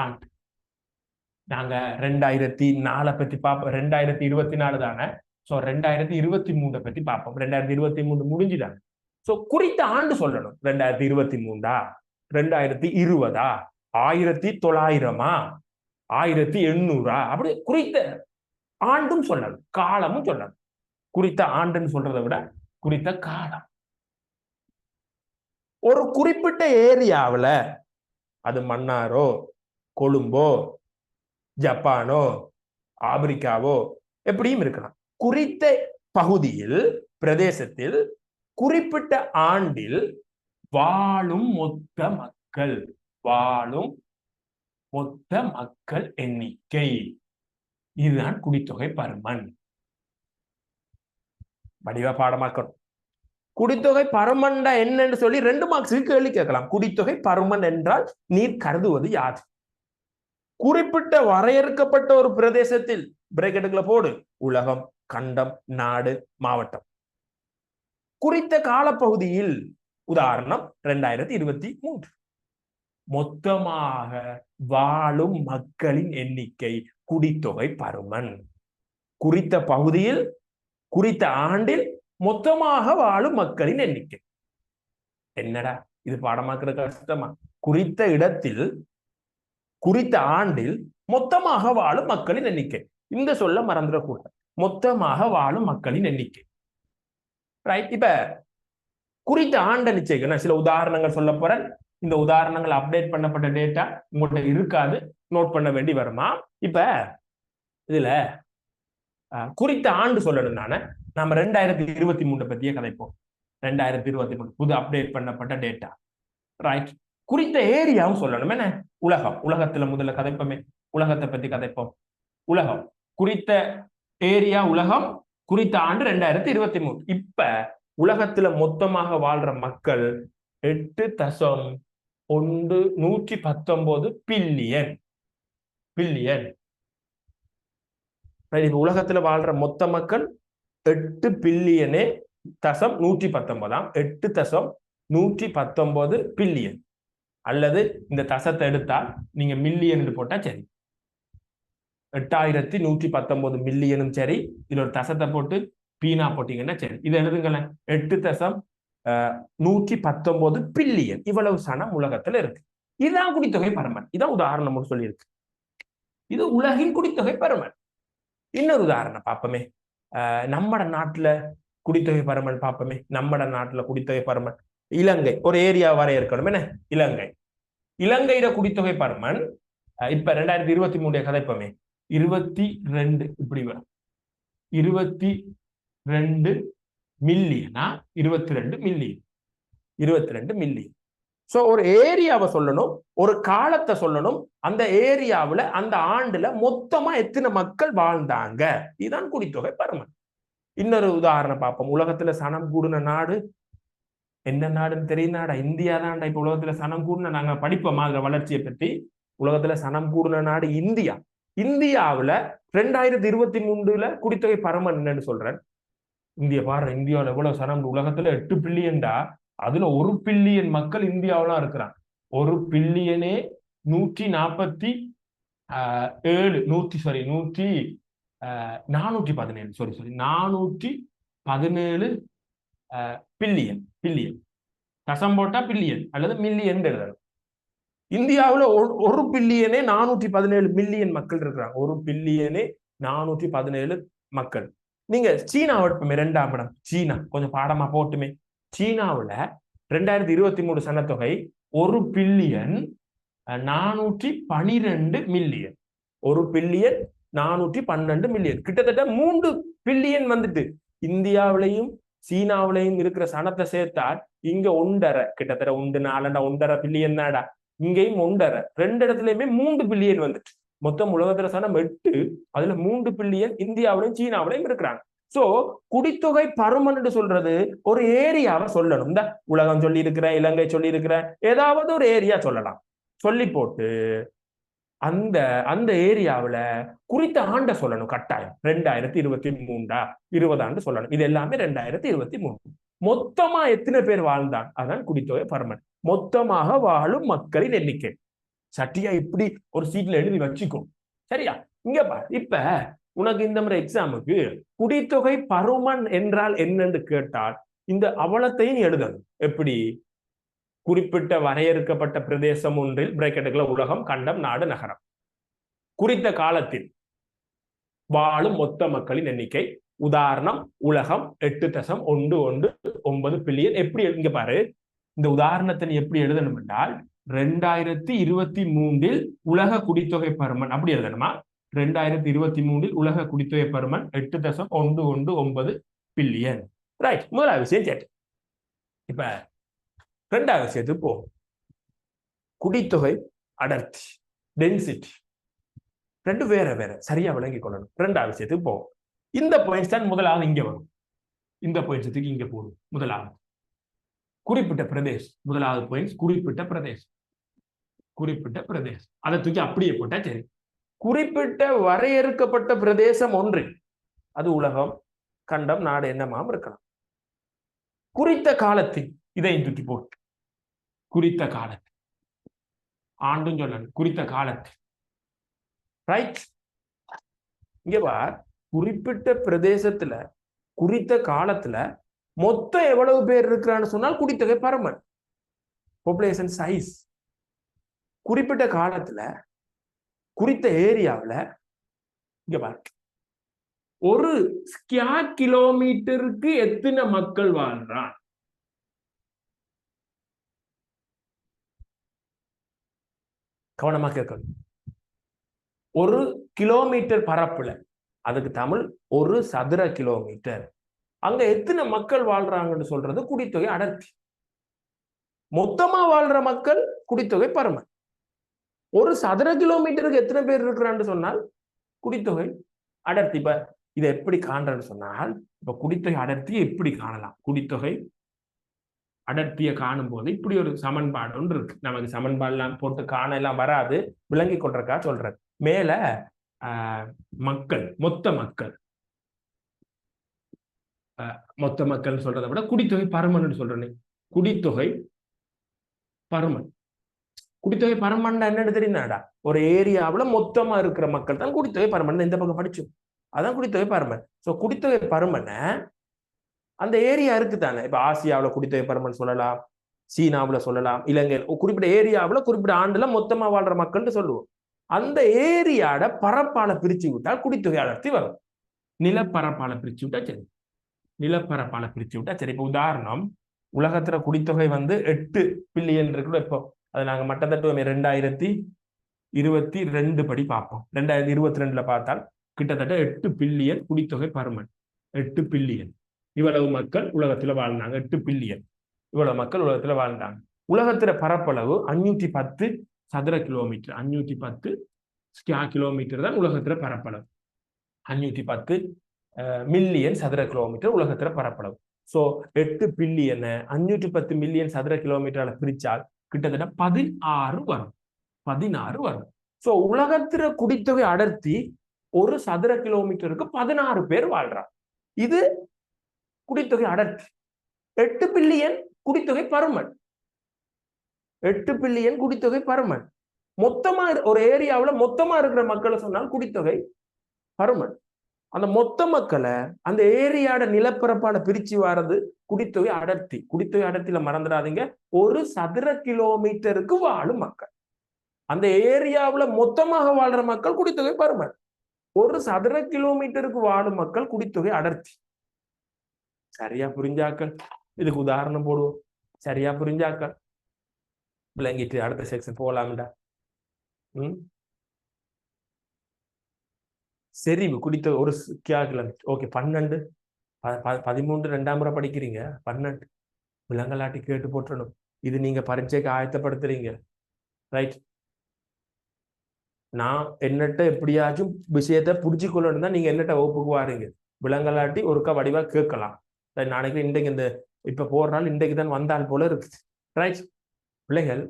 ஆண்டு நாங்க 2004 பத்தி பார்ப்போம். 2024 தானே. சோ 2023 பத்தி பார்ப்போம். 2023 முடிஞ்சுதானே. சோ குறித்த ஆண்டு சொல்லணும். 2023, 2020, 1900, 1800, அப்படி குறித்த ஆண்டும் சொல்லணும், காலமும் சொல்லணும். குறித்த ஆண்டுன்னு சொல்றதை விட குறித்த காலம். ஒரு குறிப்பிட்ட ஏரியாவில், அது மன்னாரோ, கொழும்போ, ஜப்பானோ, ஆப்பிரிக்காவோ எப்படியும் இருக்கலாம். குறித்த பகுதியில், பிரதேசத்தில், குறிப்பிட்ட ஆண்டில் வாழும் மொத்த மக்கள் எண்ணிக்கை. இதுதான் குடித்தொகை பருமன். வடிவா பாடமாக்கணும். குடித்தொகை பருமன் என்னன்னு சொல்லி 2 மார்க்ஸுக்கு கேள்வி கேட்கலாம். குடித்தொகை பருமன் என்றால் நீர் கருதுவது யாது? குறிப்பிட்ட வரையறுக்கப்பட்ட ஒரு பிரதேசத்தில் பிரேக்கெட்டுக்குள்ள போடு, உலகம், கண்டம், நாடு, மாவட்டம். குறித்த காலப்பகுதியில், உதாரணம் 2023, மொத்தமாக வாழும் மக்களின் எண்ணிக்கை குடித்தொகை பருமன். குறித்த பகுதியில், குறித்த ஆண்டில் மொத்தமாக வாழும் மக்களின் எண்ணிக்கை. என்னடா இது பாடமாக்குற கஷ்டமா? குறித்த இடத்தில், குறித்த ஆண்டில் மொத்தமாக வாழும் மக்களின் எண்ணிக்கை. இந்த சொல்ல மறந்துடக்கூடாது. மொத்தமாக வாழும் மக்களின் எண்ணிக்கை. ரைட். இப்ப குறித்த ஆண்டை நிச்சயிக்க நான் சில உதாரணங்கள் சொல்ல போறேன். இந்த உதாரணங்கள் அப்டேட் பண்ணப்பட்ட டேட்டா உங்கள்கிட்ட இருக்காது, நோட் பண்ண வேண்டி வருமா? இப்ப இதுல குறித்த ஆண்டு சொல்லணும். நாம 2023 பத்தியே கதைப்போம். 2023 புது அப்டேட் பண்ணப்பட்ட டேட்டா. ரைட். குறித்த ஏரியாவும் சொல்லணும். என்ன? உலகம். உலகத்துல முதல்ல கதைப்போமே, உலகத்தை பத்தி கதைப்போம். உலகம், குறித்த ஏரியா உலகம், குறித்த ஆண்டு 2023. இப்ப உலகத்துல மொத்தமாக வாழ்ற மக்கள் 8.119 பில்லியன். பில்லியன். உலகத்துல வாழ்ற மொத்த மக்கள் 8 பில்லியனே தசம் 119. 8.119 பில்லியன். அல்லது இந்த தசத்தை எடுத்தால் நீங்க மில்லியன் போட்டா சரி. 8119 மில்லியனும் சரி, இதுல ஒரு தசத்தை போட்டு பீனா போட்டீங்கன்னா சரி. இதை எழுதுங்களேன். 8.119 பில்லியன். இவ்வளவு சனம் உலகத்துல இருக்கு. இதுதான் குடித்தொகை பருமன். இதான் உதாரணம் சொல்லியிருக்கு. இது உலகின் குடித்தொகை பருமன். இன்னொரு உதாரணம் பார்ப்போமே. நம்மட நாட்டுல குடித்தொகை பருமன் பார்ப்போமே. நம்மட நாட்டுல குடித்தொகை பருமன் இலங்கை ஒரு ஏரியா வரைய இருக்கணும். என்ன இலங்கை? இலங்கையில குடித்தொகை பருமன் இப்ப 2023 கதைப்போமே. 22 இப்படி வரும். 22 மில்லியனா? 22 மில்லியன். 22 மில்லியன். சோ ஒரு ஏரியாவை சொல்லணும், ஒரு காலத்தை சொல்லணும். அந்த ஏரியாவுல அந்த ஆண்டுல மொத்தமா எத்தனை மக்கள் வாழ்ந்தாங்க. இதுதான் குடித்தொகை பருமன். இன்னொரு உதாரணம் பார்ப்போம். உலகத்துல சனம் கூடின நாடு என்ன நாடுன்னு தெரியுதாடா? இந்தியா தான்டா. இப்ப உலகத்துல சனம் கூடின, நாங்க படிப்போமா அதுல வளர்ச்சியை பற்றி? உலகத்துல சனம் கூடின நாடு இந்தியா. இந்தியாவுல 2023 குடித்தொகை பருமன் என்னன்னு சொல்றேன். இந்தியா பாரு, இந்தியாவில் எவ்வளவு சனம்? உலகத்துல 8 பில்லியன்டா. அதுல 1 பில்லியன் மக்கள் இந்தியாவில இருக்கிறாங்க. 1 பில்லியனே 417 பில்லியன். பில்லியன் தசம் போட்டா பில்லியன் அல்லது மில்லியன் எழுதணும். இந்தியாவுல 1 பில்லியனே 417 மில்லியன் மக்கள் இருக்கிறாங்க. 1 பில்லியனே 417 மக்கள். நீங்க சீனாவை எடுப்போமே, 2ஆம் இடம் சீனா. கொஞ்சம் பாடமா போட்டுமே. சீனாவுல 2023 சனத்தொகை 1 பில்லியன் 412 மில்லியன். 1 billion 412 million. கிட்டத்தட்ட 3 பில்லியன் வந்துட்டு. இந்தியாவிலையும் சீனாவிலையும் இருக்கிற சனத்தை சேர்த்தால் இங்க 1.5, கிட்டத்தட்ட 1.4 பில்லியன் தாடா. இங்கேயும் 1.5, 2 இடத்துலயுமே 3 பில்லியன் வந்துட்டு. மொத்தம் உலகத்துல சனம் 8, அதுல 3 பில்லியன் இந்தியாவிலையும் சீனாவிலையும் இருக்கிறாங்க. சோ குடித்தொகை பருமன் சொல்றது ஒரு ஏரியாவை சொல்லணும். இந்த உலகம் சொல்லி இருக்கிற, இலங்கை சொல்லி இருக்கிற ஏதாவது ஒரு ஏரியா சொல்லலாம். சொல்லி போட்டு அந்த அந்த ஏரியாவுல குறித்த ஆண்டை சொல்லணும். கட்டாயம் 2023 20 ஆண்டு சொல்லணும். இது எல்லாமே 2023. மொத்தமா எத்தனை பேர் வாழ்ந்தான், அதான் குடித்தொகை பருமன். மொத்தமாக வாழும் மக்களின் எண்ணிக்கை. சட்டியா இப்படி ஒரு சீட்ல எழுதி வச்சுக்கும். சரியா? இங்க பாரு. இப்ப உனக்கு இந்த மாதிரி எக்ஸாமுக்கு குடித்தொகை பருமன் என்றால் என்னன்னு கேட்டால் இந்த அவலத்தையும் எழுதணும். எப்படி? குறிப்பிட்ட வரையறுக்கப்பட்ட பிரதேசம் ஒன்றில் பிராக்கெட்டுக்குள்ள உலகம், கண்டம், நாடு, நகரம், குறித்த காலத்தில் வாழும் மொத்த மக்களின் எண்ணிக்கை. உதாரணம் உலகம் 8.119 பில்லியன். எப்படி இங்க பாரு, இந்த உதாரணத்தை எப்படி எழுதணும் என்றால் 2023 உலக குடித்தொகை பருமன் அப்படி எழுதணுமா? 2023 உலக குடித்தொகை பருமன் 8.119 பில்லியன். ரைட். முதலாவது விஷயம் கேட்டு. இப்ப 2வது விஷயத்துக்கு போ. குடித்தொகை அடர்த்தி, டென்சிட்டி, ரெண்டு வேற வேற. சரியா விளங்கி கொள்ளணும். 2வது விஷயத்துக்கு போ. இந்த பாயிண்ட்ஸ் தான் முதலாவது இங்க வரும். இந்த பாயிண்ட்ஸுக்கு இங்க போடும். முதலாவது குறிப்பிட்ட பிரதேசம். முதலாவது பாயிண்ட்ஸ் குறிப்பிட்ட பிரதேசம். குறிப்பிட்ட பிரதேசம் அதை தூக்கி அப்படியே போட்டா சரி. குறிப்பிட்ட வரையறுக்கப்பட்ட பிரதேசம் ஒன்று, அது உலகம், கண்டம், நாடு என்னமாம் இருக்கலாம். குறித்த காலத்தில் இதையும் தூக்கி போட்டு குறித்த காலத்தில் ஆண்டும் சொல்லணும். குறித்த காலத்தில். ரைட். இங்க பார், குறிப்பிட்ட பிரதேசத்துல குறித்த காலத்துல மொத்தம் எவ்வளவு பேர் இருக்கிறான்னு சொன்னால் குடித்தொகை பருமன், பாப்புலேஷன் சைஸ். குறிப்பிட்ட காலத்துல குறித்த ஏரியாவில் இங்க பாரு, ஒரு ஸ்கொயர் கிலோமீட்டருக்கு எத்தனை மக்கள் வாழ்றான்? கவனமா கேட்கணும். ஒரு கிலோமீட்டர் பரப்புல, அதுக்கு தமிழ் ஒரு சதுர கிலோமீட்டர், அங்க எத்தனை மக்கள் வாழ்றாங்கன்னு சொல்றது குடித்தொகை அடர்த்தி. மொத்தமா வாழ்ற மக்கள் குடித்தொகை பருமன். ஒரு சதுர கிலோமீட்டருக்கு எத்தனை பேர் இருக்கிறான்னு சொன்னால் குடித்தொகை அடர்த்தி. இப்ப இதை எப்படி காண்றன்னு சொன்னால், இப்ப குடித்தொகை அடர்த்தியை எப்படி காணலாம்? குடித்தொகை அடர்த்தியை காணும் போது இப்படி ஒரு சமன்பாடு ஒன்று இருக்கு. நமக்கு சமன்பாடுலாம் போட்டு காண எல்லாம் வராது, விளங்கி கொண்டிருக்கா சொல்றேன். மேல மக்கள், மொத்த மக்கள் சொல்றதை விட குடித்தொகை பருமன் சொல்றேன். குடித்தொகை பருமன், குடித்தொகை பருமன் என்னன்னு தெரியுதாடா? ஒரு ஏரியாவுல மொத்தமா இருக்கிற மக்கள் தான் குடித்தொகை பருமன். இந்த பக்கம் படிச்சோம், அதான் குடித்தொகை பருமன். சோ குடித்தொகை பருமனை அந்த ஏரியா இருக்கு தானே. இப்ப ஆசியாவில் குடித்தொகை பருமன் சொல்லலாம், சீனாவில் சொல்லலாம், இலங்கையில் குறிப்பிட்ட ஏரியாவில் குறிப்பிட்ட ஆண்டுல மொத்தமா வாழ்ற மக்கள்னு சொல்லுவோம். அந்த ஏரியாட பரப்பால பிரிச்சு விட்டால் குடித்தொகை அடர்த்தி வரும். நிலப்பரப்பால பிரிச்சு விட்டா சரி, நிலப்பரப்பால பிரிச்சு விட்டா சரி. இப்ப உதாரணம், உலகத்துல குடித்தொகை 8 பில்லியன் இருக்கு. இப்போ அதை நாங்க மட்டத்தட்டுவமே 2022 படி பார்ப்போம். 2022 பார்த்தால் கிட்டத்தட்ட 8 பில்லியன் குடித்தொகை பருமன். 8 பில்லியன் இவ்வளவு மக்கள் உலகத்துல வாழ்ந்தாங்க. 8 பில்லியன் இவ்வளவு மக்கள் உலகத்துல வாழ்ந்தாங்க. உலகத்துல பரப்பளவு 510 சதுர கிலோமீட்டர். 510 கிலோமீட்டர் தான் உலகத்துல பரப்பளவு. 510 மில்லியன் சதுர கிலோமீட்டர் உலகத்துல பரப்பளவு. சோ 8 பில்லியன் 510 மில்லியன் சதுர கிலோமீட்டரால பிரிச்சால் கிட்டத்தட்ட 16 வரும். 16 வரும். சோ உலகத்துல குடித்தொகை அடர்த்தி ஒரு சதுர கிலோமீட்டருக்கு 16 பேர் வாழ்றாங்க. இது குடித்தொகை அடர்த்தி. 8 பில்லியன் குடித்தொகை பருமன். 8 பில்லியன் குடித்தொகை பருமன். மொத்தமா ஒரு ஏரியாவில் மொத்தமா இருக்கிற மக்களை சொன்னால் குடித்தொகை பருமன். அந்த மொத்த மக்களை அந்த ஏரியாட நிலப்பரப்பால பிரிச்சு வர்றது குடித்தொகை அடர்த்தி. குடித்தொகை அடர்த்தியில மறந்துடாதீங்க, ஒரு சதுர கிலோமீட்டருக்கு வாழும் மக்கள். அந்த ஏரியாவுல மொத்தமாக வாழ்ற மக்கள் குடித்தொகை பருமன். ஒரு சதுர கிலோமீட்டருக்கு வாழும் மக்கள் குடித்தொகை அடர்த்தி. சரியா புரிஞ்சாக்கள்? இதுக்கு உதாரணம் போடுவோம். சரியா புரிஞ்சாக்கள்? விளங்கிட்டு அடுத்த செக்ஷன் போகலாம்டா. செறிவு குடித்தொகை ஒரு கிலோமீட்டர். ஓகே, 12 13 2ஆம் முறை படிக்கிறீங்க. 12 விலங்கலாட்டி கேட்டு போட்டுடணும். இது நீங்க பரீட்சைக்கு ஆயத்தப்படுத்துறீங்க, ரைட்? நான் என்னட்ட எப்படியாச்சும் விஷயத்த புடிச்சு கொள்ளணும் தான் நீங்க என்னட்ட வகுப்புக்கு வாருங்க. விலங்கலாட்டி ஒருக்கா வடிவா கேட்கலாம். நாளைக்கு இன்றைக்கு இந்த இப்ப போற இன்றைக்கு தான் வந்தால் போல இருக்குது, ரைட்? பிள்ளைகள்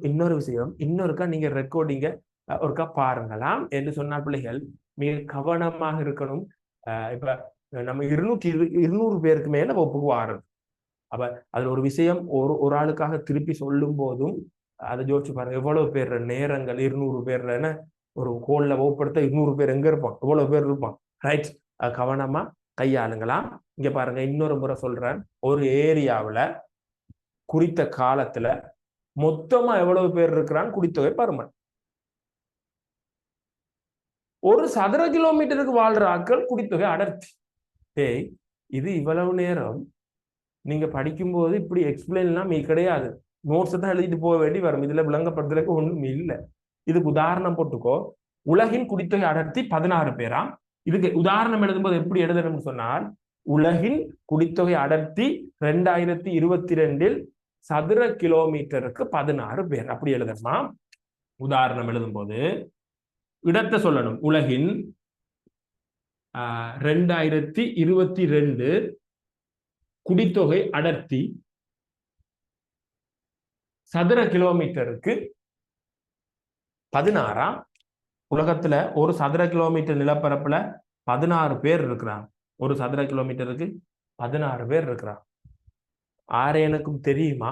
இன்னொரு விஷயம், இன்னொருக்கா நீங்க ரெக்கார்டிங்க ஒருக்கா பாருங்களாம் என்று சொன்னால் பிள்ளைகள் மிக கவனமாக இருக்கணும். இப்ப நம்ம 200 பேருக்கு மேல வகுப்புக்கு வாருது. அப்ப அதுல ஒரு விஷயம், ஒரு ஆளுக்காக திருப்பி சொல்லும் போதும் அதை யோசிச்சு பாருங்க. எவ்வளவு பேர் நேரங்கள் 200 பேர்ல ஒரு கோல்ல வகுப்படுத்த 200 பேர் எங்க இருப்பான், எவ்வளவு பேர் இருப்பான், ரைட்? கவனமா கையாளுங்களாம். இங்க பாருங்க, இன்னொரு முறை சொல்றேன். ஒரு ஏரியாவுல குறித்த காலத்துல மொத்தமா எவ்வளவு பேர் இருக்கிறான் குடித்தொகை பருமன். ஒரு சதுர கிலோமீட்டருக்கு வாழ்ற ஆட்கள் குடித்தொகை அடர்த்தி. டேய், இது இவ்வளவு நேரம் நீங்க படிக்கும்போது இப்படி எக்ஸ்பிளைன் எல்லாம் கிடையாது. நோட்ஸ் தான் எழுதிட்டு போக வேண்டி வரும். இதுல விளங்கப்படுறதுக்கு ஒண்ணும் இல்லை. இதுக்கு உதாரணம் போட்டுக்கோ. உலகின் குடித்தொகை அடர்த்தி 16 பேராம். இதுக்கு உதாரணம் எழுதும்போது எப்படி எழுதணும்னு சொன்னால், உலகின் குடித்தொகை அடர்த்தி 2022 சதுர கிலோமீட்டருக்கு 16 பேர், அப்படி எழுதணுமா? உதாரணம் எழுதும்போது இடத்தை சொல்லணும். உலகின் 2022 குடித்தொகை அடர்த்தி சதுர கிலோமீட்டருக்கு 16. உலகத்துல ஒரு சதுர கிலோமீட்டர் நிலப்பரப்புல 16 பேர் இருக்கிறாங்க. ஒரு சதுர கிலோமீட்டருக்கு 16 பேர் இருக்கிறாங்க. எனக்கும் தெரியுமா,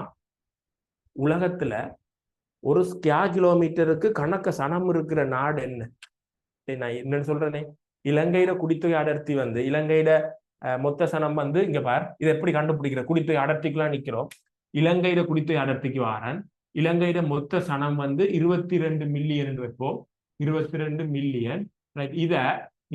உலகத்துல ஒரு கிலோமீட்டருக்கு கணக்க சனம் இருக்கிற நாடு என்ன? நான் என்னன்னு சொல்றேனே, இலங்கையில குடித்தொகை அடர்த்தி இலங்கையில மொத்த சனம் இங்க பார். இதை எப்படி கண்டுபிடிக்கிற? குடித்தொகை அடர்த்திக்குலாம் நிக்கிறோம். இலங்கையில குடித்தொகை அடர்த்திக்கு வாரன். இலங்கையில மொத்த சனம் 22 மில்லியன் என்று வைப்போம். 22 மில்லியன். இத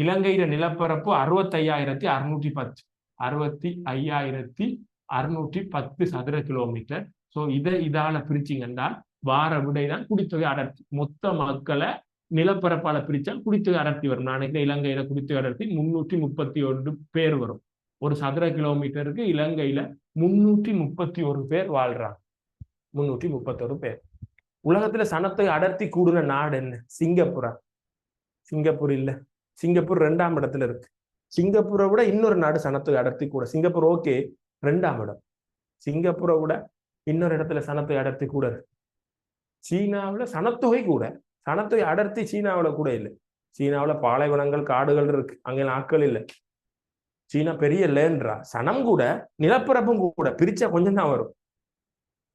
இலங்கையில நிலப்பரப்பு 65,610 65,610 சதுர கிலோமீட்டர். சோ இதால பிரிச்சிங்கன்னா வார விடைதான் குடித்தொகை அடர்த்தி. மொத்த மக்களை நிலப்பரப்பால பிரிச்சா குடித்தொகை அடர்த்தி வரும். நாளைக்கு இலங்கையில குடித்தொகை அடர்த்தி 331 பேர் வரும். ஒரு சதுர கிலோமீட்டருக்கு இலங்கையில 331 பேர் வாழ்றாங்க. 331 பேர். உலகத்துல சனத்தொகை அடர்த்தி கூடுன நாடு என்ன? சிங்கப்பூரா? சிங்கப்பூர் இல்ல. சிங்கப்பூர் 2ஆம் இடத்துல இருக்கு. சிங்கப்பூரை விட இன்னொரு நாடு சனத்தொகை அடர்த்தி கூட. சிங்கப்பூர் ஓகே, 2ஆம் இடம். சிங்கப்பூரை விட இன்னொரு இடத்துல சனத்தொகை அடர்த்தி கூட இருக்கு. சீனாவில் சனத்தொகை கூட, சனத்தொகை அடர்த்தி சீனாவில் கூட இல்லை. சீனாவில் பாலைவனங்கள் காடுகள் இருக்கு, அங்கே ஆட்கள் இல்லை. சீனா பெரிய லேண்ட்ரா, சனம் கூட நிலப்பரப்பும் கூட பிரிச்சா கொஞ்சம் தான் வரும்.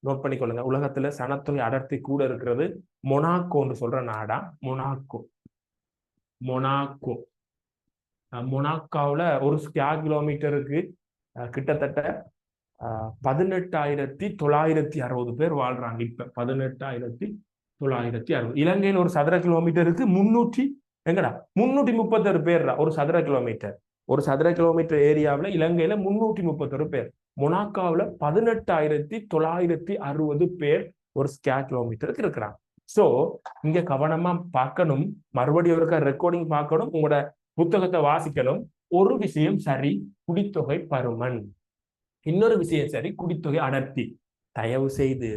நோட் பண்ணிக்கொள்ளுங்க. உலகத்துல சனத்தொகை அடர்த்தி கூட இருக்கிறது மொனாக்கோன்னு சொல்ற நாடா. மொனாக்கோ. மொனாக்கோ மொனாக்கோவில் ஒரு ஸ்கொயர் கிலோமீட்டருக்கு கிட்டத்தட்ட 18,960 பேர் வாழ்றாங்க. இப்ப 18,960. இலங்கையில் ஒரு சதுர கிலோமீட்டருக்கு 331 பேர் ஒரு சதுர கிலோமீட்டர். ஒரு சதுர கிலோமீட்டர் ஏரியாவில் இலங்கையில 331 பேர். மொனாக்கோவில் 18,960 பேர் ஒரு ஸ்கொயர் கிலோமீட்டருக்கு இருக்கிறாங்க. சோ இங்க கவனமா பார்க்கணும், மறுபடியும் ஒருக்கா ரெக்கார்டிங் பார்க்கணும், உங்களோட புத்தகத்தை வாசிக்கணும். ஒரு விஷயம் சரி, குடித்தொகை பருமன். இன்னொரு விஷயம் சரி, குடித்தொகை அடர்த்தி. தயவு செய்து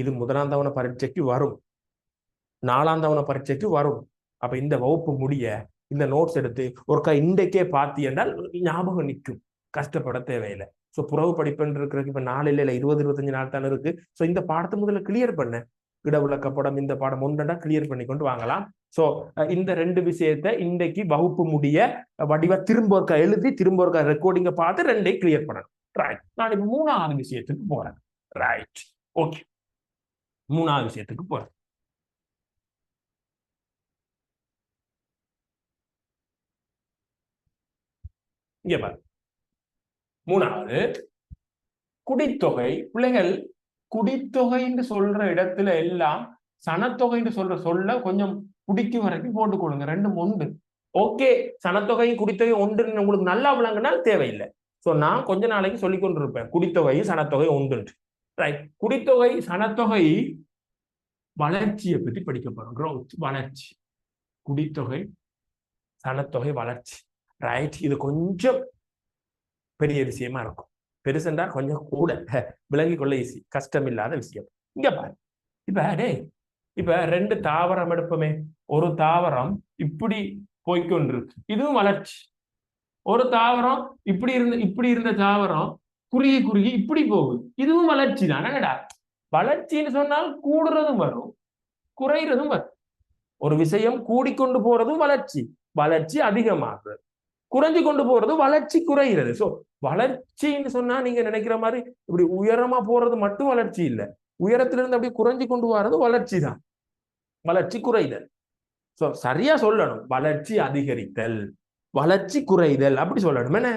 இது முதலாம் தவணை பரீட்சைக்கு வரும், 4ஆம் தவணை பரீட்சைக்கு வரும். அப்ப இந்த வகுப்பு முடிய இந்த நோட்ஸ் எடுத்து ஒருக்கா இன்றைக்கே பார்த்தி என்றால் ஞாபகம் நிற்கும், கஷ்டப்பட தேவையில்லை. ஸோ புறவு படிப்புன்னு இருக்கிறதுக்கு இப்ப 4 இல்லை 20-25 நாள் தானே இருக்கு. ஸோ இந்த பாடத்தை முதல்ல கிளியர் பண்ண, இட விளக்கப்படம் இந்த பாடம் ஒன்றா கிளியர் பண்ணி கொண்டு வாங்கலாம். ஸோ இந்த 2 விஷயத்தை இன்றைக்கு வகுப்பு முடிய வடிவா திரும்ப ஒருக்கா எழுதி திரும்ப ஒருக்கா ரெக்கார்டிங்கை பார்த்து 2ஐயும் கிளியர் பண்ணணும். ரைட். நான் இப்ப 3ஆவது விஷயத்துக்கு போறேன். Right, okay. 3ஆவது விஷயத்துக்கு போறேன். இங்க பாரு, 3ஆவது குடித்தொகை. பிள்ளைகள் குடித்தொகை என்று சொல்ற இடத்துல எல்லாம் சனத்தொகை என்று சொல்ல கொஞ்சம் குடிக்கும் வரைக்கும் போட்டுக் கொடுங்க, 2 உண்டு. ஓகே, சனத்தொகையும் குடித்தொகையும் ஒன்று உங்களுக்கு நல்லா விளங்கினால் தேவையில்லை. சோ நான் கொஞ்ச நாளைக்கு சொல்லிக் கொண்டு இருப்பேன் குடித்தொகையும் சனத்தொகை உண்டு. ரைட். குடித்தொகை சனத்தொகை வளர்ச்சியை பற்றி படிக்க போறோம். growth, வளர்ச்சி. குடித்தொகை சனத்தொகை வளர்ச்சி. ரைட். இது கொஞ்சம் பெரிய விஷயமா இருக்கும். பெருசுண்டா கொஞ்சம் கூட விளங்கிக் கொள்ள ஈஸி, கஷ்டம் இல்லாத விஷயம். இங்க பாரு, இப்ப 2 தாவரம் எடுப்போமே. ஒரு தாவரம் இப்படி போய்கொண்டிருக்கு, இதுவும் வளர்ச்சி. ஒரு தாவரம் இப்படி இருந்த தாவரம் குறுகி இப்படி போகுது, இதுவும் வளர்ச்சி தானடா. வளர்ச்சின்னு சொன்னால் கூடுறதும் வரும், குறைறதும் வரும். ஒரு விஷயம் கூடிக்கொண்டு போறதும் வளர்ச்சி, வளர்ச்சி அதிகமாகுது. குறைஞ்சு கொண்டு போறது வளர்ச்சி குறைகிறது. சோ வளர்ச்சின்னு சொன்னா நீங்க நினைக்கிற மாதிரி இப்படி உயரமா போறது மட்டும் வளர்ச்சி இல்லை. உயரத்திலிருந்து அப்படி குறைஞ்சு கொண்டு வர்றது வளர்ச்சி தான். வளர்ச்சி குறைதல். சோ சரியா சொல்லணும், வளர்ச்சி அதிகரித்தல், வளர்ச்சி குறைதல் அப்படி சொல்லணும். என்ன?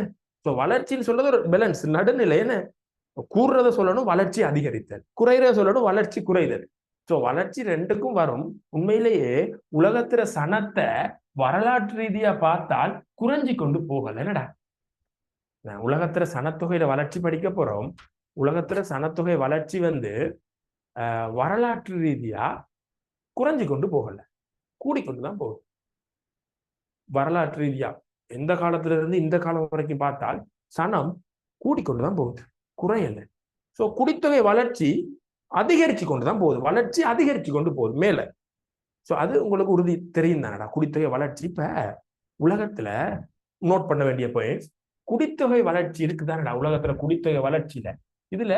சோ வளர்ச்சின்னு சொல்றது ஒரு பேலன்ஸ், நடுநிலை. என்ன? கூடுறத சொல்லணும் வளர்ச்சி அதிகரித்தல், குறைறத சொல்லணும் வளர்ச்சி குறைதல். சோ வளர்ச்சி 2க்கும் வரும். உண்மையிலேயே உலகத்துல சனத்தை வரலாற்று ரீதியா பார்த்தால் குறைஞ்சி கொண்டு போகல. என்னடா, உலகத்துல சனத்தொகையில வளர்ச்சி படிக்க போறோம். உலகத்துல சனத்தொகை வளர்ச்சி வரலாற்று ரீதியா குறைஞ்சி கொண்டு போகல, கூடிக்கொண்டுதான் போகுது. வரலாற்று ரீதியா எந்த காலத்துல இருந்து இந்த காலம் வரைக்கும் பார்த்தால் சனம் கூடிக்கொண்டுதான் போகுது, குறையல. சோ குடித்தொகை வளர்ச்சி அதிகரிச்சு கொண்டுதான் போகுது, வளர்ச்சி அதிகரிச்சு கொண்டு போகுது மேல. சோ அது உங்களுக்கு உறுதி தெரியும் தானடா, குடித்தொகை வளர்ச்சி. இப்ப உலகத்துல நோட் பண்ண வேண்டிய பாயிண்ட்ஸ், குடித்தொகை வளர்ச்சி இருக்குதானடா உலகத்துல. குடித்தொகை வளர்ச்சியில இதுல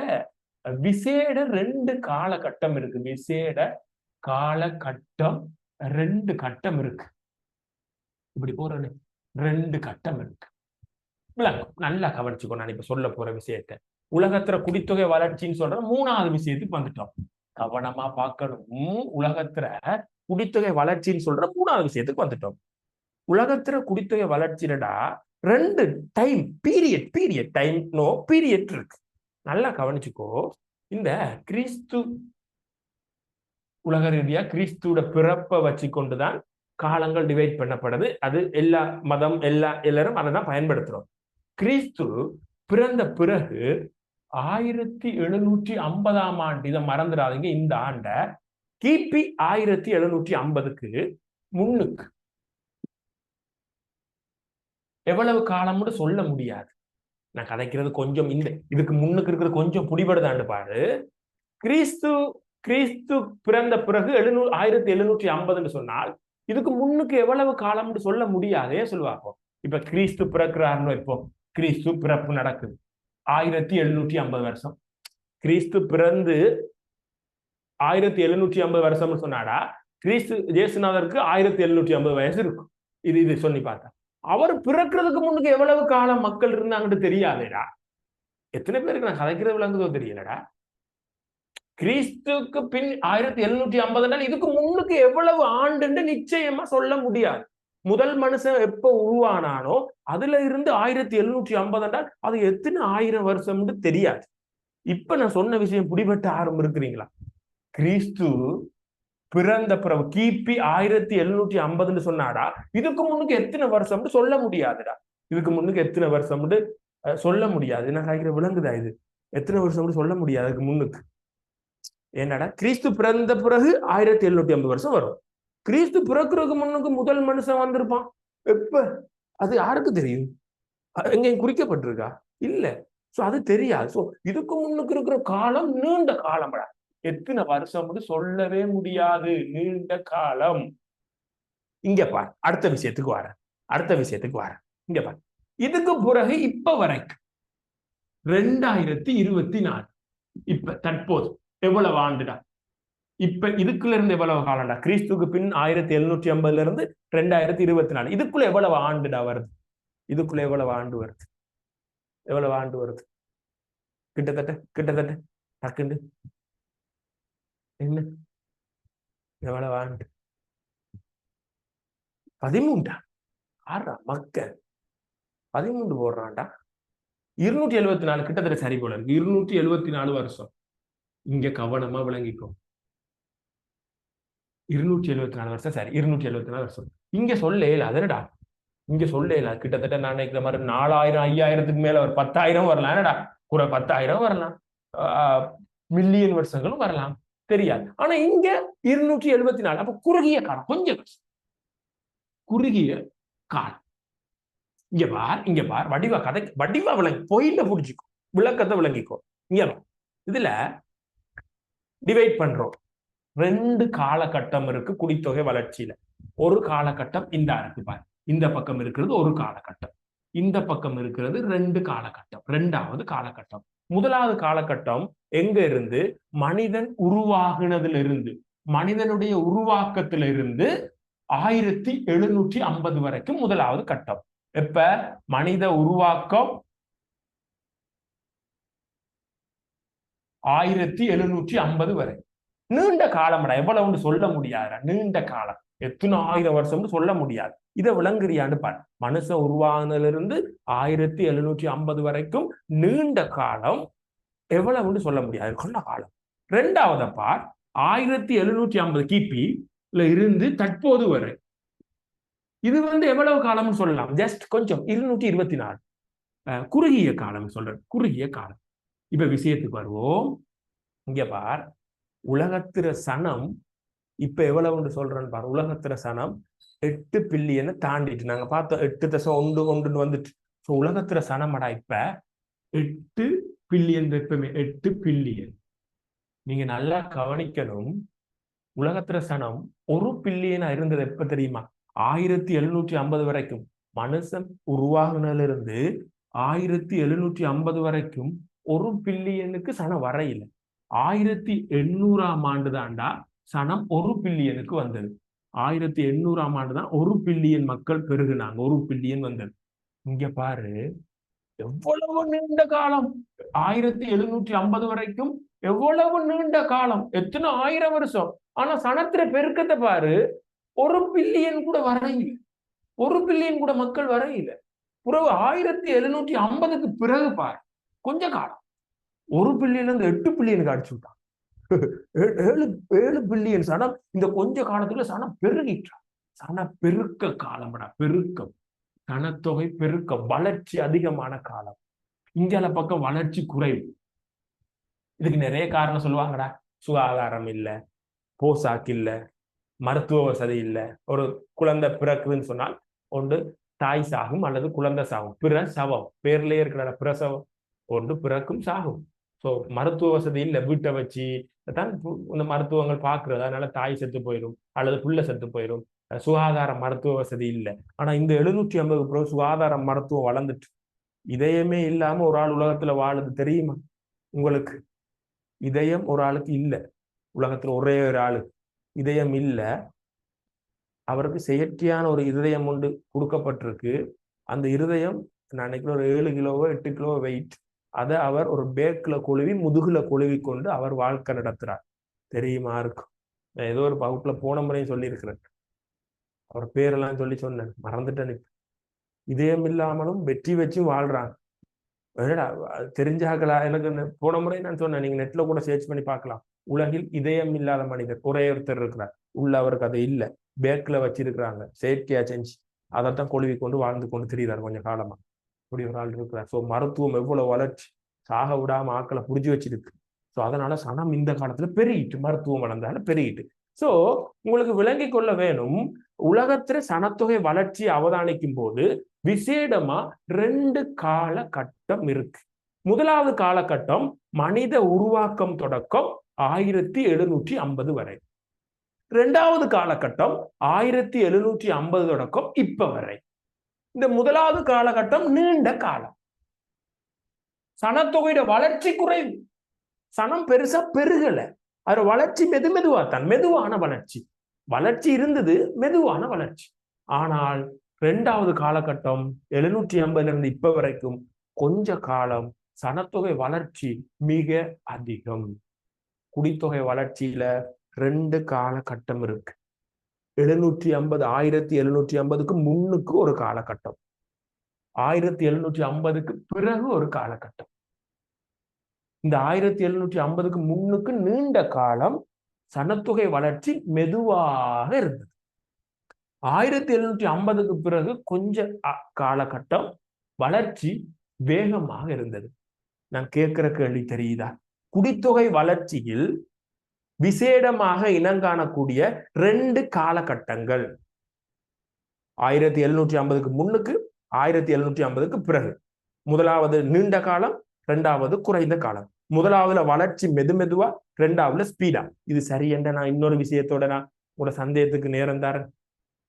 விசேட 2 காலகட்டம் இருக்கு. விசேட காலகட்டம் 2 கட்டம் இருக்கு. இப்படி போற 2 கட்டம் இருக்கு. நல்லா கவனிச்சுக்கோ. நான் இப்ப சொல்ல போற விஷயத்த, உலகத்துல குடித்தொகை வளர்ச்சின்னு சொல்ற 3ஆவது விஷயத்துக்கு வந்துட்டோம். கவனமா பார்க்கணும். உலகத்துல குடித்தொகை வளர்ச்சின்னு சொல்ற 3ஆவது விஷயத்துக்கு வந்துட்டோம். உலகத்துல குடித்தொகை வளர்ச்சிடா 2 time period time no period இருக்கு. நல்லா கவனிச்சுக்கோ. இந்த கிறிஸ்து உலக ரீதியா கிறிஸ்துவோட பிறப்பை வச்சு கொண்டுதான் காலங்கள் டிவைட் பண்ணப்படுது. அது எல்லா மதம் எல்லாரும் அதை தான் பயன்படுத்துறோம். கிறிஸ்து பிறந்த பிறகு 1750ஆம் ஆண்டு, இதை மறந்துடாதீங்க, இந்த ஆண்ட கிபி 1750க்கு முன்னுக்கு எவ்வளவு காலம்னு சொல்ல முடியாது. நான் கதைக்கிறது கொஞ்சம் இதுக்கு முன்னுக்கு இருக்கிறது கொஞ்சம் புடிபடுதாண்டு பாரு. கிறிஸ்து பிறந்த பிறகு 1750 சொன்னால் இதுக்கு முன்னுக்கு எவ்வளவு காலம்னு சொல்ல முடியாதே சொல்லுவாங்க. இப்ப கிறிஸ்து பிறக்கிறாருன்னு இப்போ கிறிஸ்து பிறப்பு நடக்குது 1750 வருஷம். கிறிஸ்து பிறந்து 1750 வருஷம்னு சொன்னாடா, கிறிஸ்து இயேசுநாதருக்கு 1750 வயசு இருக்கும். இது சொல்லி பார்த்தா அவர் பிறக்கிறதுக்கு முன்னுக்கு எவ்வளவு காலம் மக்கள் இருந்தாங்கன்னு தெரியாதேடா. எத்தனை பேருக்கு நான் கதைக்கிறது விளங்குதோ தெரியலடா. கிறிஸ்துக்கு பின் 1750 இதுக்கு முன்னுக்கு எவ்வளவு ஆண்டுன்னு நிச்சயமா சொல்ல முடியாது. முதல் மனுஷன் எப்ப உருவானானோ அதுல இருந்து 1750 அது எத்தனை 1000 வருஷம்னு தெரியாது. இப்ப நான் சொன்ன விஷயம் பிடிபட்ட ஆரம்பம் இருக்கிறீங்களா? கிறிஸ்து பிறந்த பிறகு கிபி 1750 சொன்னாடா, இதுக்கு முன்னுக்கு எத்தனை வருஷம்னு சொல்ல முடியாதுடா. இதுக்கு முன்னுக்கு எத்தனை வருஷம்னு சொல்ல முடியாது. என்ன காய்க்கிற விளங்குதா? இது எத்தனை வருஷம்னு சொல்ல முடியாது அதுக்கு முன்னுக்கு. என்னடா, கிறிஸ்து பிறந்த பிறகு 1750 வருஷம் வரும். கிறிஸ்து பிறக்கிறதுக்கு முன்னுக்கு முதல் மனுஷன் வந்திருப்பான் எப்ப? அது யாருக்கு தெரியும்? எங்கேயும் குறிக்கப்பட்டிருக்கா? இல்ல. சோ அது தெரியாது. சோ இதுக்கு முன்னுக்கு இருக்கிற காலம் நீண்ட காலம்டா. எத்தனை வருஷம்னு சொல்லவே முடியாது. நீண்ட காலம். இங்க பார், அடுத்த விஷயத்துக்கு வரேன். இங்க பார், இதுக்கு பிறகு இப்ப வரைக்கும் 2024 இப்ப தற்போது எவ்வளவு ஆண்டுடா? இப்ப இதுக்குள்ள இருந்து எவ்வளவு காலம்டா? கிறிஸ்துக்கு பின் 1750 இருந்து 2024 இதுக்குள்ள எவ்வளவு ஆண்டுடா வருது? இதுக்குள்ள எவ்வளவு ஆண்டு வருது? கிட்டத்தட்ட டக்குண்டு என்ன எவ்வளவு ஆண்டு? 13. ஆறா மக்கள் 13 போடுறான்டா. 274 கிட்டத்தட்ட சரி போல இருக்கு. 274 வருஷம். இங்க கவனமா விளங்கிக்கும். 274 வருஷம் சரி. 274 வருஷம் இங்க சொல்ல அதனடா. இங்க சொல்ல கிட்டத்தட்ட நான் நினைக்கிற மாதிரி 4000 5000க்கு மேல ஒரு 10,000 வரலாம். என்னடா கூட 10,000 வரலாம், மில்லியன் வருஷங்களும் வரலாம், தெரியாது. ஆனா இங்க 274. அப்ப குறுகிய காலம், கொஞ்சம் குறுகிய காலம். இங்க பார் வடிவா விளங்கி பொயில புடிச்சுக்கோ, விளக்கத்தை விளங்கிக்கோ. இங்க இதுல டிவைட் பண்றோம். 2 காலகட்டம் இருக்கு குடித்தொகை வளர்ச்சியில. ஒரு காலகட்டம் இந்த இருக்கு பாரு. இந்த பக்கம் இருக்கிறது ஒரு காலகட்டம், இந்த பக்கம் இருக்கிறது 2 காலகட்டம். 2வது காலகட்டம். முதலாவது காலகட்டம் எங்க இருந்து? மனிதன் உருவாகினதிலிருந்து, மனிதனுடைய உருவாக்கத்திலிருந்து 1750 வரைக்கும் முதலாவது கட்டம். எப்ப? மனித உருவாக்கம் 1750 வரை. நீண்ட காலம்டா. எவ்வளவுன்னு சொல்ல முடியாது. நீண்ட காலம், எத்தனை 1000 வருஷம்னு சொல்ல முடியாது. இதை விளங்குறியான்னு பாரு. மனுஷன் உருவானதிலிருந்து 1750 வரைக்கும் நீண்ட காலம். எவ்வளவுன்னு சொல்ல முடியாது, கொண்ட காலம். 2வது பார், 1750 கிபில இருந்து தற்போது வரை. இது எவ்வளவு காலம்னு சொல்லலாம்? ஜஸ்ட் கொஞ்சம் 224 குறுகிய காலம் சொல்றேன், குறுகிய காலம். இப்ப விஷயத்துக்கு வருவோம். இங்க பார், உலகத்திர சனம் இப்ப எவ்வளவுன்னு சொல்றேன்னு பாரு. உலகத்திர சனம் 8 பில்லியனை தாண்டிட்டு நாங்க பார்த்தோம். 8.1 வந்துட்டு. உலகத்திர சனமடா இப்ப 8 பில்லியன். எப்பவுமே 8 பில்லியன். நீங்க நல்லா கவனிக்கணும். உலகத்திர சனம் 1 பில்லியனா இருந்தது எப்ப தெரியுமா? 1750 வரைக்கும். மனுஷன் உருவாகுனதுல இருந்து 1750 வரைக்கும் 1 பில்லியனுக்கு சனம் வரையில. 1800ஆம் ஆண்டு தாண்டா சனம் 1 பில்லியனுக்கு வந்தது. 1800ஆம் ஆண்டு தான் 1 பில்லியன் மக்கள் பெருகுனாங்க. 1 பில்லியன் வந்தது. இங்க பாரு, எவ்வளவு நீண்ட காலம். 1750 வரைக்கும் எவ்வளவு நீண்ட காலம், எத்தனை 1000 வருஷம். ஆனா சனத்திர பெருக்கத்தை பாரு, 1 பில்லியன் கூட வரையில. 1 பில்லியன் கூட மக்கள் வரையில. பிறகு 1750க்கு பிறகு பாரு, கொஞ்ச காலம் 1 பில்லியன் இருந்து 8 பில்லியனுக்கு அடிச்சு விட்டான். 7 பில்லியன் சனம். இந்த கொஞ்ச காலத்துல சனம் பெருகிட்டான். சன பெருக்க காலம்டா. பெருக்கம், சனத்தொகை பெருக்கம், வளர்ச்சி அதிகமான காலம். இந்தியால பக்கம் வளர்ச்சி குறைவு. இதுக்கு நிறைய காரணம் சொல்லுவாங்கடா. சுகாதாரம் இல்ல, போசாக்கு இல்ல, மருத்துவ வசதி இல்ல. ஒரு குழந்தை பிறக்குதுன்னு சொன்னால் ஒன்று தாய் சாகும் அல்லது குழந்தை சாகும். பிரசவம், பேர்லயே இருக்கிற பிரசவம், ஒன்று பிறக்கும் சாகும். ஸோ மருத்துவ வசதி இல்லை. வீட்டை வச்சு தான் இந்த மருத்துவங்கள் பார்க்கறது. அதனால தாய் செத்து போயிடும் அல்லது புள்ள செத்து போயிடும். சுகாதார மருத்துவ வசதி இல்லை. ஆனா இந்த 750 சுகாதார மருத்துவம் வளர்ந்துட்டு இதயமே இல்லாம ஒரு ஆள் உலகத்துல வாழுது தெரியுமா உங்களுக்கு? இதயம் ஒரு ஆளுக்கு இல்லை, உலகத்துல ஒரே ஒரு ஆளு இதயம் இல்லை, அவருக்கு செயற்கையான ஒரு இருதயம் ஒன்று கொடுக்கப்பட்டிருக்கு. அந்த இருதயம் நான் நினைக்கிறேன் ஒரு 7 கிலோவோ 8 கிலோ வெயிட். அதை அவர் ஒரு பேக்ல கொழுவி முதுகுல கொழுவி கொண்டு அவர் வாழ்க்கை நடத்துறார். தெரியுமா இருக்கும்? நான் ஏதோ ஒரு வகுப்புல போன முறையும் சொல்லியிருக்கிறேன், அவர் பேரெல்லாம் சொல்லி சொன்னேன், மறந்துட்டேன். இதயம் இல்லாமலும் வெற்றி வச்சும் வாழ்றாங்க. தெரிஞ்சாங்களா? எனக்கு போன முறை நான் சொன்னேன், நீங்க நெட்ல கூட சர்ச் பண்ணி பார்க்கலாம். உலகில் இதயம் இல்லாத மனிதர் ஒரே ஒருத்தர் இருக்கிறார். உள்ள அவருக்கு அது இல்லை, பேக்ல வச்சிருக்கிறாங்க, செயற்கையா செஞ்சு அதைத்தான் கொழுவி கொண்டு வாழ்ந்து கொண்டு தெரியுறாரு கொஞ்சம் காலமா. அப்படி ஒரு ஆள் இருக்கிறார். ஸோ மருத்துவம் எவ்வளவு வளர்ச்சி, சாக விடாம ஆக்களை புரிஞ்சு வச்சிருக்கு. ஸோ அதனால சனம் இந்த காலத்துல பெருகிட்டு, மருத்துவம் வளர்ந்தாலும் பெருகிட்டு. ஸோ உங்களுக்கு விளங்கி கொள்ள வேணும், உலகத்துல சனத்தொகை வளர்ச்சி அவதானிக்கும் போது விசேடமா 2 காலகட்டம் இருக்கு. முதலாவது காலகட்டம் மனித உருவாக்கம் தொடக்கம் 1750 வரை. 2வது காலகட்டம் 1750 தொடக்கம் இப்ப வரை. இந்த முதலாவது காலகட்டம் நீண்ட காலம். சனத்தொகையோட வளர்ச்சி குறைவு, சனம் பெருசா பெருகல, அது வளர்ச்சி மெதுவாத்தான், மெதுவான வளர்ச்சி. வளர்ச்சி இருந்தது, மெதுவான வளர்ச்சி. ஆனால் 2வது காலகட்டம் 750 இருந்து இப்ப வரைக்கும் கொஞ்ச காலம் சனத்தொகை வளர்ச்சி மிக அதிகம். குடித்தொகை வளர்ச்சியில 2 காலகட்டம் இருக்கு. 750 1750க்கு முன்னுக்கு ஒரு காலகட்டம், 1750க்கு பிறகு ஒரு காலகட்டம். இந்த 1750க்கு முன்னுக்கு நீண்ட காலம் சனத்தொகை வளர்ச்சி மெதுவாக இருந்தது. 1750க்கு பிறகு கொஞ்ச காலகட்டம் வளர்ச்சி வேகமாக இருந்தது. நான் கேட்கிற கேள்வி தெரியுதா? குடித்தொகை வளர்ச்சியில் விசேடமாக இனங்காணக்கூடிய 2 காலகட்டங்கள், 1750க்கு முன்னுக்கு 1750க்கு பிறகு. முதலாவது நீண்ட காலம், 2வது குறைந்த காலம். முதலாவதுல வளர்ச்சி மெதுவா, 2வதுல ஸ்பீடா. இது சரியண்டா? நான் இன்னொரு விஷயத்தோட நான் உங்களோட சந்தேகத்துக்கு நேரம் தரேன்.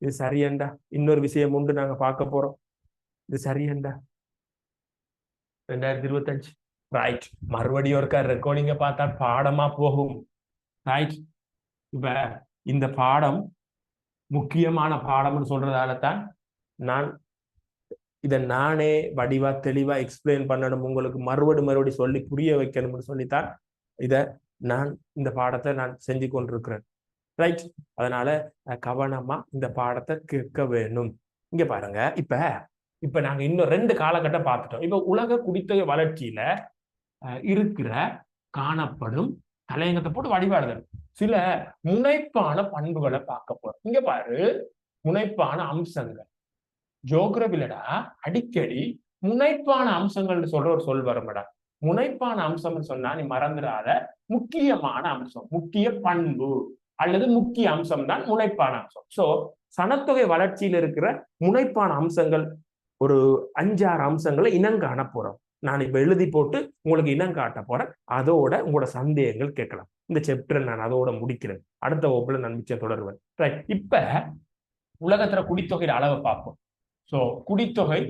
இது சரியண்டா? இன்னொரு விஷயம் உண்டு, நாங்க பார்க்க போறோம். இது சரியண்டா? 2025 ரைட். மறுபடியும் ஒருக்கா ரெக்கார்டிங்க பார்த்தா பாடமா போகும். ரைட். இப்ப இந்த பாடம் முக்கியமான பாடம்னு சொல்றதால தான் நான் இதை நானே வடிவா தெளிவா எக்ஸ்பிளைன் பண்ணணும், உங்களுக்கு மறுபடி சொல்லி புரிய வைக்கணும்னு சொல்லித்தான் நான் இந்த பாடத்தை நான் செஞ்சு கொண்டிருக்கிறேன். ரைட். அதனால கவனமா இந்த பாடத்தை கேட்க வேணும். இங்க பாருங்க, இப்ப நாங்க இன்னும் 2 காலகட்டம் பார்த்துட்டோம். இப்ப உலக குடித்தொகை வளர்ச்சியில இருக்கிற காணப்படும் தலையங்கத்தை போட்டு வடிவாடுதல் சில முனைப்பான பண்புகளை பார்க்க போறோம். இங்க பாரு, முனைப்பான அம்சங்கள். ஜியோகிராபிலடா அடிக்கடி முனைப்பான அம்சங்கள்னு சொல்ற ஒரு சொல் வரும்டா. முனைப்பான அம்சம்னு சொன்னா நீ மறந்துடாத, முக்கியமான அம்சம், முக்கிய பண்பு அல்லது முக்கிய அம்சம் தான் முனைப்பான அம்சம். சோ சனத்தொகை வளர்ச்சியில இருக்கிற முனைப்பான அம்சங்கள் ஒரு 5-6 அம்சங்களை இனங்காண போறோம். நான் இப்ப எழுதி போட்டு உங்களுக்கு இனங்காட்ட போறேன். அதோட உங்களோட சந்தேகங்கள் கேட்கலாம். இந்த சாப்டர் நான் அதோட முடிக்கிறேன். அடுத்த வகுப்புல நான் மிச்சம் தொடருவேன். ரைட். இப்ப உலகத்துல குடித்தொகையோட அளவை பார்ப்போம். சோ குடித்தொகை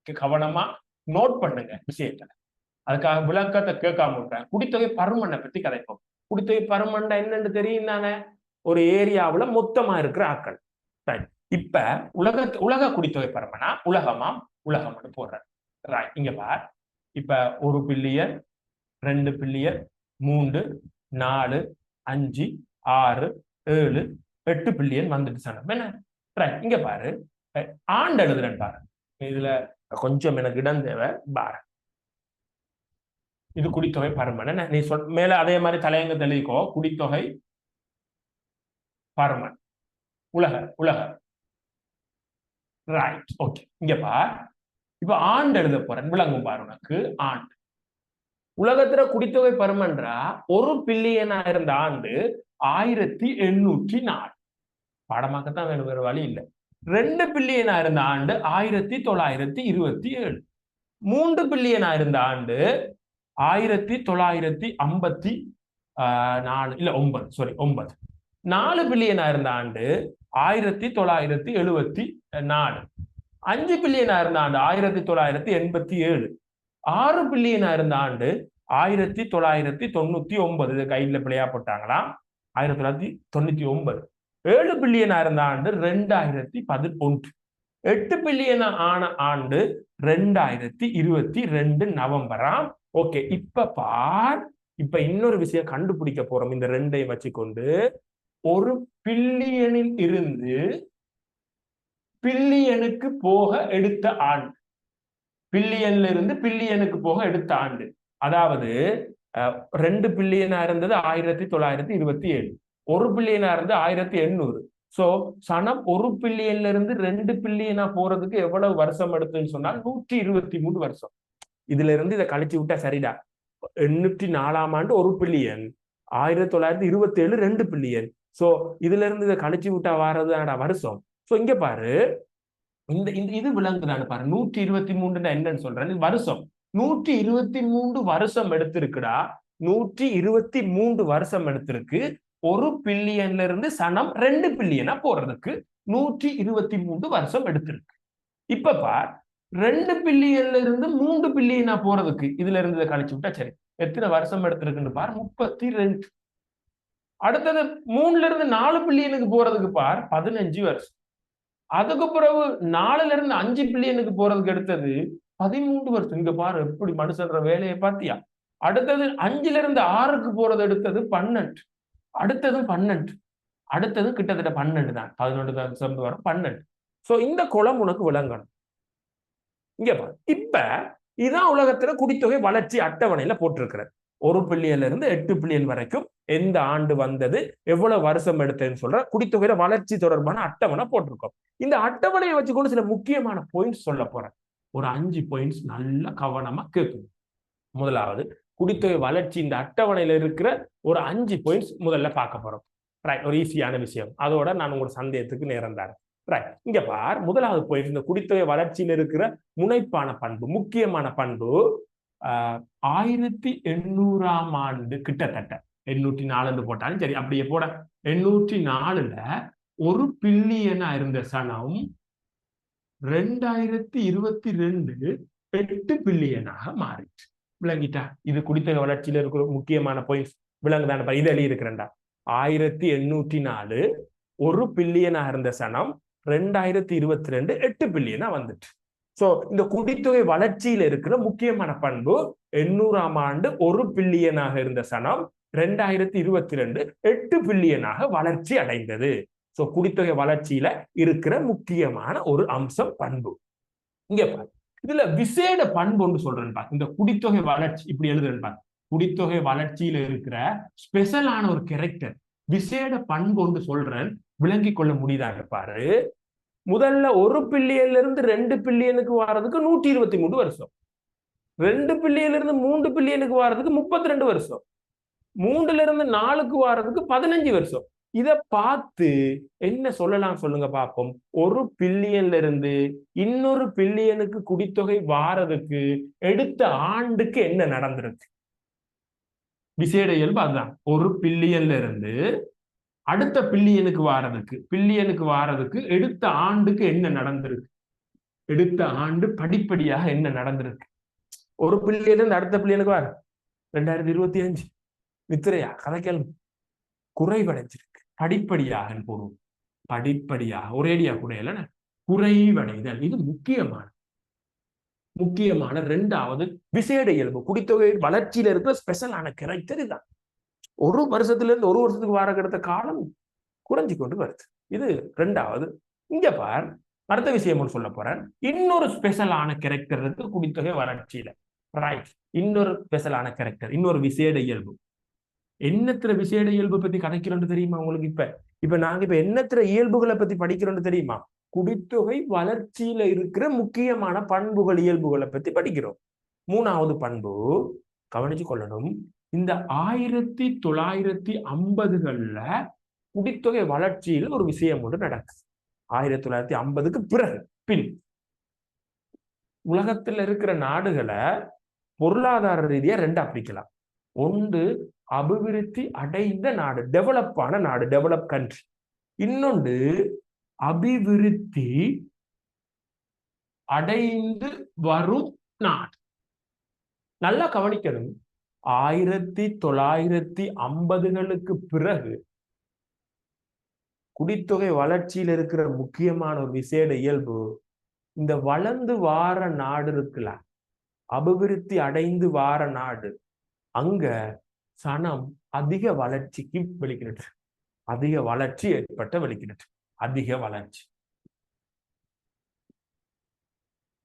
கவனமா நோட் பண்ணுங்க விஷயத்துல. அதுக்காக விளக்கத்தை கேட்காம விட்டேன். குடித்தொகை பருமனை பத்தி கதைப்போம். குடித்தொகை பருமன் என்னன்னு தெரியும் தானே? ஒரு ஏரியாவுல மொத்தமா இருக்கிற ஆக்கள். ரைட். இப்ப உலக குடித்தொகை பருமனா உலகம்னு போடுறேன். ரைட். இங்க பார், இப்ப 1 பில்லியன் 2 பில்லியன் 3 4 5 6 7 8 பில்லியன் வந்துட்டு சனம் என்ன. ரைட். இங்க பாரு, ஆண்டு எழுதுறேன் பாரு. இதுல கொஞ்சம் எனக்கு இடம் தேவை பாரு. இது குடித்தொகை பருமன். என்ன நீ மேல அதே மாதிரி தலையங்க தெளிக்கோ. குடித்தொகை பருமன் உலக. ரைட். ஓகே. இங்க பார், இப்ப ஆண்டு எழுத போறேன். விளங்கும் பாரு உனக்கு. ஆண்டு உலகத்துல குடித்தொகை பருமன்றா 1 பில்லியனா இருந்த ஆண்டு 1804. பாடமாக்கத்தான் வேணும், வேற வழி இல்லை. 2 பில்லியனா இருந்த ஆண்டு 1927. 3 பில்லியனா இருந்த ஆண்டு 1954 இல்ல 9. 4 பில்லியனா இருந்த ஆண்டு 1974. 5 பில்லியனா இருந்த ஆண்டு 1987. 6 பில்லியனா இருந்த ஆண்டு 1999 இது கைட்ல பிள்ளையா போட்டாங்களாம். 1999. 7 பில்லியனா இருந்த ஆண்டு 2011. 8 பில்லியன் ஆன ஆண்டு 2022 நவம்பராம். ஓகே, இப்ப இன்னொரு விஷயம் கண்டுபிடிக்க போறோம். இந்த ரெண்டையும் வச்சுக்கொண்டு ஒரு பில்லியனில் இருந்து பில்லியனுக்கு போக எடுத்த ஆண்டு, பில்லியன்ல இருந்து பில்லியனுக்கு போக எடுத்த ஆண்டு, அதாவது 2 பில்லியனா இருந்தது 1927, 1 பில்லியனா இருந்து 1800. சோ சனம் 1 பில்லியன்ல இருந்து 2 பில்லியனா போறதுக்கு எவ்வளவு வருஷம் எடுத்துன்னு சொன்னால் 123 வருஷம். இதுல இருந்து இதை கழிச்சு விட்டா சரிடா. 804ஆம் ஆண்டு 1 பில்லியன், 1927 2 பில்லியன். சோ இதுல இருந்து இதை கழிச்சு விட்டா வாரதுடா வருஷம். சோ இங்க பாரு, இது விளங்குதான்னு பாரு. 123 என்னன்னு சொல்றேன், வருஷம். 123 வருஷம் எடுத்திருக்குடா. 123 வருஷம் எடுத்திருக்கு 1 பில்லியன்ல இருந்து சனம் 2 பில்லியனா போறதுக்கு 123 வருஷம் எடுத்திருக்கு. இப்ப பார், 2 பில்லியன்ல இருந்து 3 பில்லியனா போறதுக்கு இதுல இருந்து கழிச்சு விட்டா சரி, எத்தனை வருஷம் எடுத்திருக்குன்னு பார், 32. அடுத்தது 3ல இருந்து 4 பில்லியனுக்கு போறதுக்கு பார், 15 வருஷம். அதுக்கு பிறகு 4ல இருந்து 5 பில்லியனுக்கு போறதுக்கு எடுத்தது 13 வருஷம். இங்க பாரு எப்படி மனுஷன்ற வேலையை பாத்தியா. அடுத்தது 5ல இருந்து 6க்கு போறது எடுத்தது 12, அடுத்தது 12, அடுத்தது கிட்டத்தட்ட 12 தான், 11 தான் சேர்ந்து வரும் 12. சோ இந்த குளம் உனக்கு விளங்கணும். இங்க பாரு, இப்ப இதான் உலகத்துல குடித்தொகை வளர்ச்சி அட்டவணையில போட்டிருக்கிறது. 1 பில்லியன்ல இருந்து 8 பில்லியன் வரைக்கும் எந்த ஆண்டு வந்தது, எவ்வளவு வருஷம் எடுத்ததுன்னு சொல்ற குடித்தொகையில வளர்ச்சி தொடர்பான அட்டவணை போட்டிருக்கோம். இந்த அட்டவணையை வச்சுக்கொண்டு சில முக்கியமான பாயிண்ட்ஸ் சொல்ல போறேன். ஒரு 5 பாயிண்ட்ஸ் நல்லா கவனமா கேட்கணும். முதலாவது, குடித்தொகை வளர்ச்சி இந்த அட்டவணையில இருக்கிற ஒரு 5 பாயிண்ட்ஸ் முதல்ல பார்க்க போறோம். ரைட், ஒரு ஈஸியான விஷயம். அதோட நான் உங்களோட சந்தேகத்துக்கு நேரம் தரேன். ரைட், இங்க பார், முதலாவது பாயிண்ட், இந்த குடித்தொகை வளர்ச்சியில் இருக்கிற முனைப்பான பண்பு, முக்கியமான பண்பு, 1800ஆம் ஆண்டு கிட்டத்தட்ட 804 போட்டாலும் சரி, அப்படியே போட 804ல 1 பில்லியனா இருந்த சனம் 2022 8 பில்லியனாக மாறிச்சு. விளங்கிட்டா? இது குடித்தொகை வளர்ச்சியில இருக்கிற முக்கியமான பாயிண்ட்ஸ். விளங்குதான? இது எழுதி இருக்கிறேன்டா. 1804 1 பில்லியனா இருந்த சனம் 2022 8 பில்லியனா வந்துட்டு. சோ இந்த குடித்தொகை வளர்ச்சியில இருக்கிற முக்கியமான பண்பு, 800ஆம் ஆண்டு 1 பில்லியனாக இருந்த சனம் 2022 8 பில்லியனாக வளர்ச்சி அடைந்தது. சோ குடித்தொகை வளர்ச்சியில இருக்கிற முக்கியமான ஒரு அம்சம் பண்பு. இங்க பாரு, இதுல விசேட பண்பு ஒன்று சொல்றேன் பாரு. இந்த குடித்தொகை வளர்ச்சி இப்படி எழுதுறேன் பாரு. குடித்தொகை வளர்ச்சியில இருக்கிற ஸ்பெஷலான ஒரு கேரக்டர், விசேட பண்பு ஒன்று சொல்றேன், விளங்கிக் கொள்ள முடியுதாங்க பாரு. முதல்ல 1 பில்லியன்ல இருந்து 2 பில்லியனுக்கு வாரதுக்கு 123 வருஷம், 2 பில்லியன்ல இருந்து 3 பில்லியனுக்கு வாரதுக்கு 32 வருஷம், 3ல இருந்து 4க்கு வாரதுக்கு 15 வருஷம். இத பார்த்து என்ன சொல்லலாம் சொல்லுங்க பாப்போம். 1 பில்லியன்ல இருந்து இன்னொரு பில்லியனுக்கு குடித்தொகை வாரதுக்கு எடுத்த ஆண்டுக்கு என்ன நடந்திருக்கு? விசேட இயல்பு அதுதான். 1 பில்லியன்ல இருந்து அடுத்த பில்லியனுக்கு வாரதுக்கு எடுத்த ஆண்டுக்கு என்ன நடந்திருக்கு? எடுத்த ஆண்டு படிப்படியாக என்ன நடந்திருக்கு? 1 பில்லியன் இருந்து அடுத்த பில்லியனுக்கு வார 2025 நித்திரையா கதைக்கல் குறைவடைஞ்சிருக்கு. படிப்படியாக போடுவோம், படிப்படியாக, ஒரேடியா குறையல, குறைவடைதல். இது முக்கியமான 2வது விசேட இயல்பு. குடித்தொகை வளர்ச்சியில இருக்கிற ஸ்பெஷலான கேரக்டர் இதுதான். 1 வருஷத்துல இருந்து 1 வருஷத்துக்கு வார கிடைத்த காலம் குறைஞ்சு கொண்டு வருது. இது 2வது. இங்க பார், அடுத்த விஷயம் சொல்ல போறேன். இன்னொரு ஸ்பெஷலான கேரக்டர் இருக்கு குடித்தொகை வளர்ச்சியில. ரைட், இன்னொரு ஸ்பெஷலான கேரக்டர், இன்னொரு விசேட இயல்பு. எண்ணற்ற விசேட இயல்பு பத்தி கதைக்கிறோம் தெரியுமா உங்களுக்கு? இப்ப நாங்க எண்ணற்ற இயல்புகளை பத்தி படிக்கிறோம் தெரியுமா? குடித்தொகை வளர்ச்சியில இருக்கிற முக்கியமான பண்புகள், இயல்புகளை பத்தி படிக்கிறோம். 3வது பண்பு கவனிச்சு கொள்ளணும். இந்த 1950கள்ல குடித்தொகை வளர்ச்சியில் ஒரு விஷயம் ஒன்று நடக்குது. 1950க்கு பின் உலகத்தில் இருக்கிற நாடுகளை பொருளாதார ரீதியா 2ஆ பிரிக்கலாம். ஒன்று அபிவிருத்தி அடைந்த நாடு, டெவலப் ஆன நாடு, டெவலப் கண்ட்ரி. இன்னொன்று அபிவிருத்தி அடைந்து வரும் நாடு. நல்லா கவனிக்கணும். 1950களுக்கு பிறகு குடித்தொகை வளர்ச்சியில் இருக்கிற முக்கியமான ஒரு விசேட இயல்பு, இந்த வளர்ந்து வார நாடு இருக்குல்ல, அபிவிருத்தி அடைந்து வார நாடு, அங்க சனம் அதிக வளர்ச்சிக்கு வெளிக்கிறது. அதிக வளர்ச்சி ஏற்பட்ட வெளிக்கிறது. அதிக வளர்ச்சி.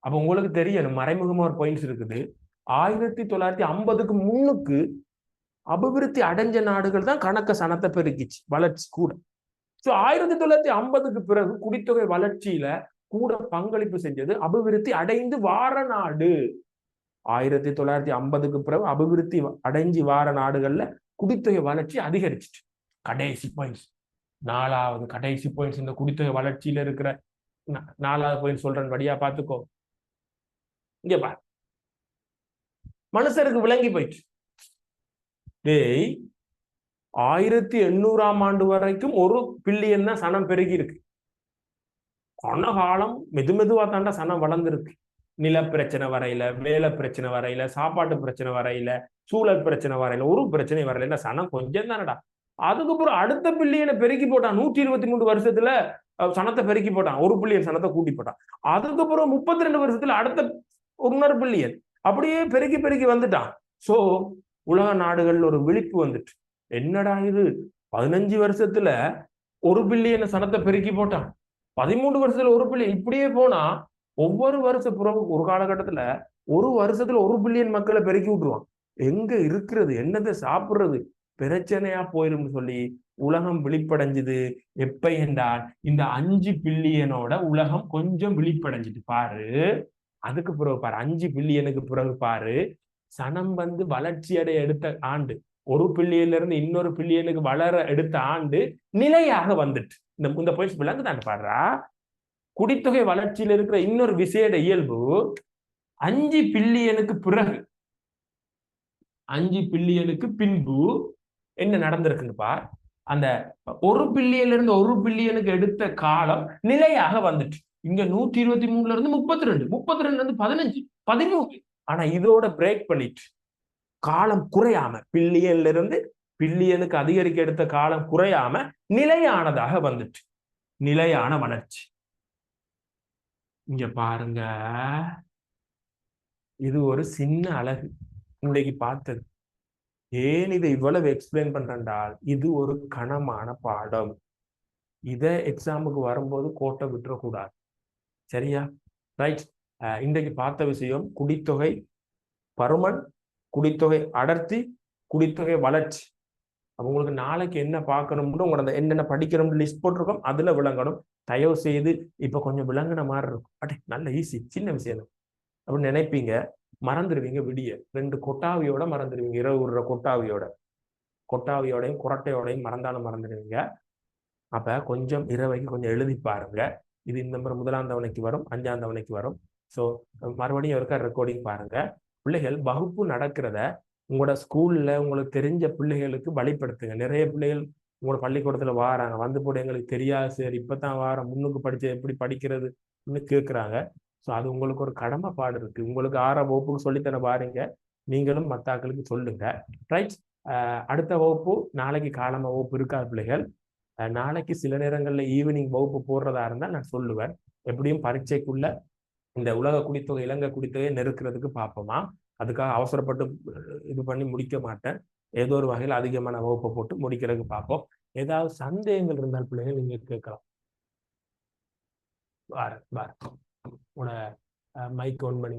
அப்ப உங்களுக்கு தெரியணும், மறைமுகமா ஒரு பாயிண்ட்ஸ் இருக்குது. 1950க்கு முன்னுக்கு அபிவிருத்தி அடைஞ்ச நாடுகள் தான் கணக்க சனத்தை பெருக்கிச்சு, வளர்ச்சி கூட. சோ 1950க்கு பிறகு குடித்தொகை வளர்ச்சியில கூட பங்களிப்பு செஞ்சது அபிவிருத்தி அடைந்து வார நாடு. 1950க்கு பிறகு அபிவிருத்தி அடைஞ்சு வார நாடுகள்ல குடித்தொகை வளர்ச்சி அதிகரிச்சிட்டு. கடைசி பாயிண்ட்ஸ், 4வது கடைசி பாயிண்ட்ஸ், இந்த குடித்தொகை வளர்ச்சியில இருக்கிற 4வது பாயிண்ட் சொல்றேன், வழியா பாத்துக்கோ. இங்க பாரு, மனுஷருக்கு விளங்கி போயிட்டு, டேய் 1800ஆம் ஆண்டு வரைக்கும் 1 பில்லியன் தான் சனம் பெருகி இருக்கு. காலம் மெதுவா தாண்டா சனம் வளர்ந்துருக்கு. நில பிரச்சனை வரையில, வேலை பிரச்சனை வரையில, சாப்பாட்டு பிரச்சனை வரையில, சூழல் பிரச்சனை வரையில, ஒரு பிரச்சனை வரையில சனம் கொஞ்சம் தானடா. அதுக்கப்புறம் அடுத்த பில்லியனை பெருக்கி போட்டான். 123 வருஷத்துல சனத்தை பெருக்கி போட்டான். 1 பில்லியன் சனத்தை கூட்டி போட்டான். அதுக்கப்புறம் 32 வருஷத்துல அடுத்த 1 பில்லியன் அப்படியே பெருக்கி வந்துட்டான். சோ உலக நாடுகள் ஒரு விழிப்பு வந்துட்டு, என்னடா இது 15 வருஷத்துல 1 பில்லியன் சனத்தை பெருக்கி போட்டான், 13 வருஷத்துல 1 பில்லியன், இப்படியே போனா ஒவ்வொரு வருஷ புறவு ஒரு காலகட்டத்துல ஒரு வருஷத்துல 1 பில்லியன் மக்களை பெருக்கி விட்டுருவான். எங்க இருக்கிறது, என்னதை சாப்பிடுறது, பிரச்சனையா போயிரும் சொல்லி உலகம் விழிப்படைஞ்சுது. எப்ப என்றால் இந்த 5 பில்லியனோட உலகம் கொஞ்சம் விழிப்படைஞ்சிட்டு பாரு. அதுக்கு பிறகு பாரு, 5 பில்லியனுக்கு பிறகு பாரு, சனம் வந்து வளர்ச்சி அடைய எடுத்த ஆண்டு, 1 பில்லியன்ல இருந்து இன்னொரு பில்லியனுக்கு வளர எடுத்த ஆண்டு நிலையாக வந்துட்டு. இந்த பாயிண்ட்ஸ் விளங்கு தான் பாடுறா. குடித்தொகை வளர்ச்சியில் இருக்கிற இன்னொரு விசேட இயல்பு, 5 பில்லியனுக்கு பிறகு, 5 பில்லியனுக்கு பின்பு என்ன நடந்திருக்குன்னு பார். அந்த 1 பில்லியன்ல இருந்து 1 பில்லியனுக்கு எடுத்த காலம் நிலையாக வந்துட்டு. இங்க 123ல இருந்து 32, 32ல இருந்து 15, 13. ஆனா இதோட பிரேக் பண்ணிட்டு காலம் குறையாம, பில்லியன்ல இருந்து பில்லியனுக்கு அதிகரிக்க எடுத்த காலம் குறையாம நிலையானதாக வந்துட்டு. நிலையான வளர்ச்சி. இங்க பாருங்க, இது ஒரு சின்ன அழகு இன்னைக்கு பார்த்தது. ஏன் இதை இவ்வளவு எக்ஸ்பிளைன் பண்றேன்டால், இது ஒரு கனமான பாடம். இத எக்ஸாமுக்கு வரும்போது கோட்டை விட்டுறக்கூடாது. சரியா? ரைட். இன்றைக்கு பார்த்த விஷயம் குடித்தொகை பருமன், குடித்தொகை அடர்த்தி, குடித்தொகை வளர்ச்சி. உங்களுக்கு நாளைக்கு என்ன பார்க்கணும்னு உங்களோட என்னென்ன படிக்கணும்னு லிஸ்ட் போட்டிருக்கோம், அதுல விளங்கணும். தயவு செய்து இப்ப கொஞ்சம் விளங்குன மாதிரி இருக்கும், அடே நல்ல ஈஸி, சின்ன விஷயம் அப்படின்னு நினைப்பீங்க, மறந்துடுவீங்க. விடிய 2 கொட்டாவியோட மறந்துடுவீங்க. இரவு விடுற கொட்டாவியோடையும் குரட்டையோடையும் மறந்தாலும் மறந்துடுவீங்க. அப்ப கொஞ்சம் இரவைக்கு கொஞ்சம் எழுதி பாருங்க. இது இந்த முறை 1ஆம் தவணைக்கு வரும், 5ஆம் தவணைக்கு வரும். ஸோ மறுபடியும் இருக்க ரெக்கார்டிங் பாருங்க. பிள்ளைகள் வகுப்பு நடக்கிறத உங்களோட ஸ்கூல்ல உங்களுக்கு தெரிஞ்ச பிள்ளைகளுக்கு வழிபடுத்துங்க. நிறைய பிள்ளைகள் உங்களோட பள்ளிக்கூடத்துல வாராங்க, வந்து போட்டு எங்களுக்கு தெரியாது சார், இப்பதான் வாரம், முன்னுக்கு படிச்ச எப்படி படிக்கிறதுன்னு கேட்குறாங்க. ஸோ அது உங்களுக்கு ஒரு கடமைப்பாடு இருக்கு. உங்களுக்கு 6ஆம் வகுப்புக்கு சொல்லித்தர பாருங்க, நீங்களும் மத்தாக்களுக்கு சொல்லுங்க. ரைட். அடுத்த வகுப்பு நாளைக்கு காலமா வகுப்பு இருக்காது பிள்ளைகள். நாளைக்கு சில நேரங்களில் ஈவினிங் வகுப்பு போடுறதா இருந்தால் நான் சொல்லுவேன். எப்படியும் பரீட்சைக்குள்ள இந்த உலக குடித்தொகை இலங்கை குடித்தொகையை நெருக்கிறதுக்கு பார்ப்போமா. அதுக்காக அவசரப்பட்டு இது பண்ணி முடிக்க மாட்டேன். ஏதோ ஒரு வகையில் அதிகமான வகுப்பை போட்டு முடிக்கிறதுக்கு பார்ப்போம். ஏதாவது சந்தேகங்கள் இருந்தால் பிள்ளைகள் நீங்க கேட்கலாம். பாரு உன மைக் ஆன் பண்ணி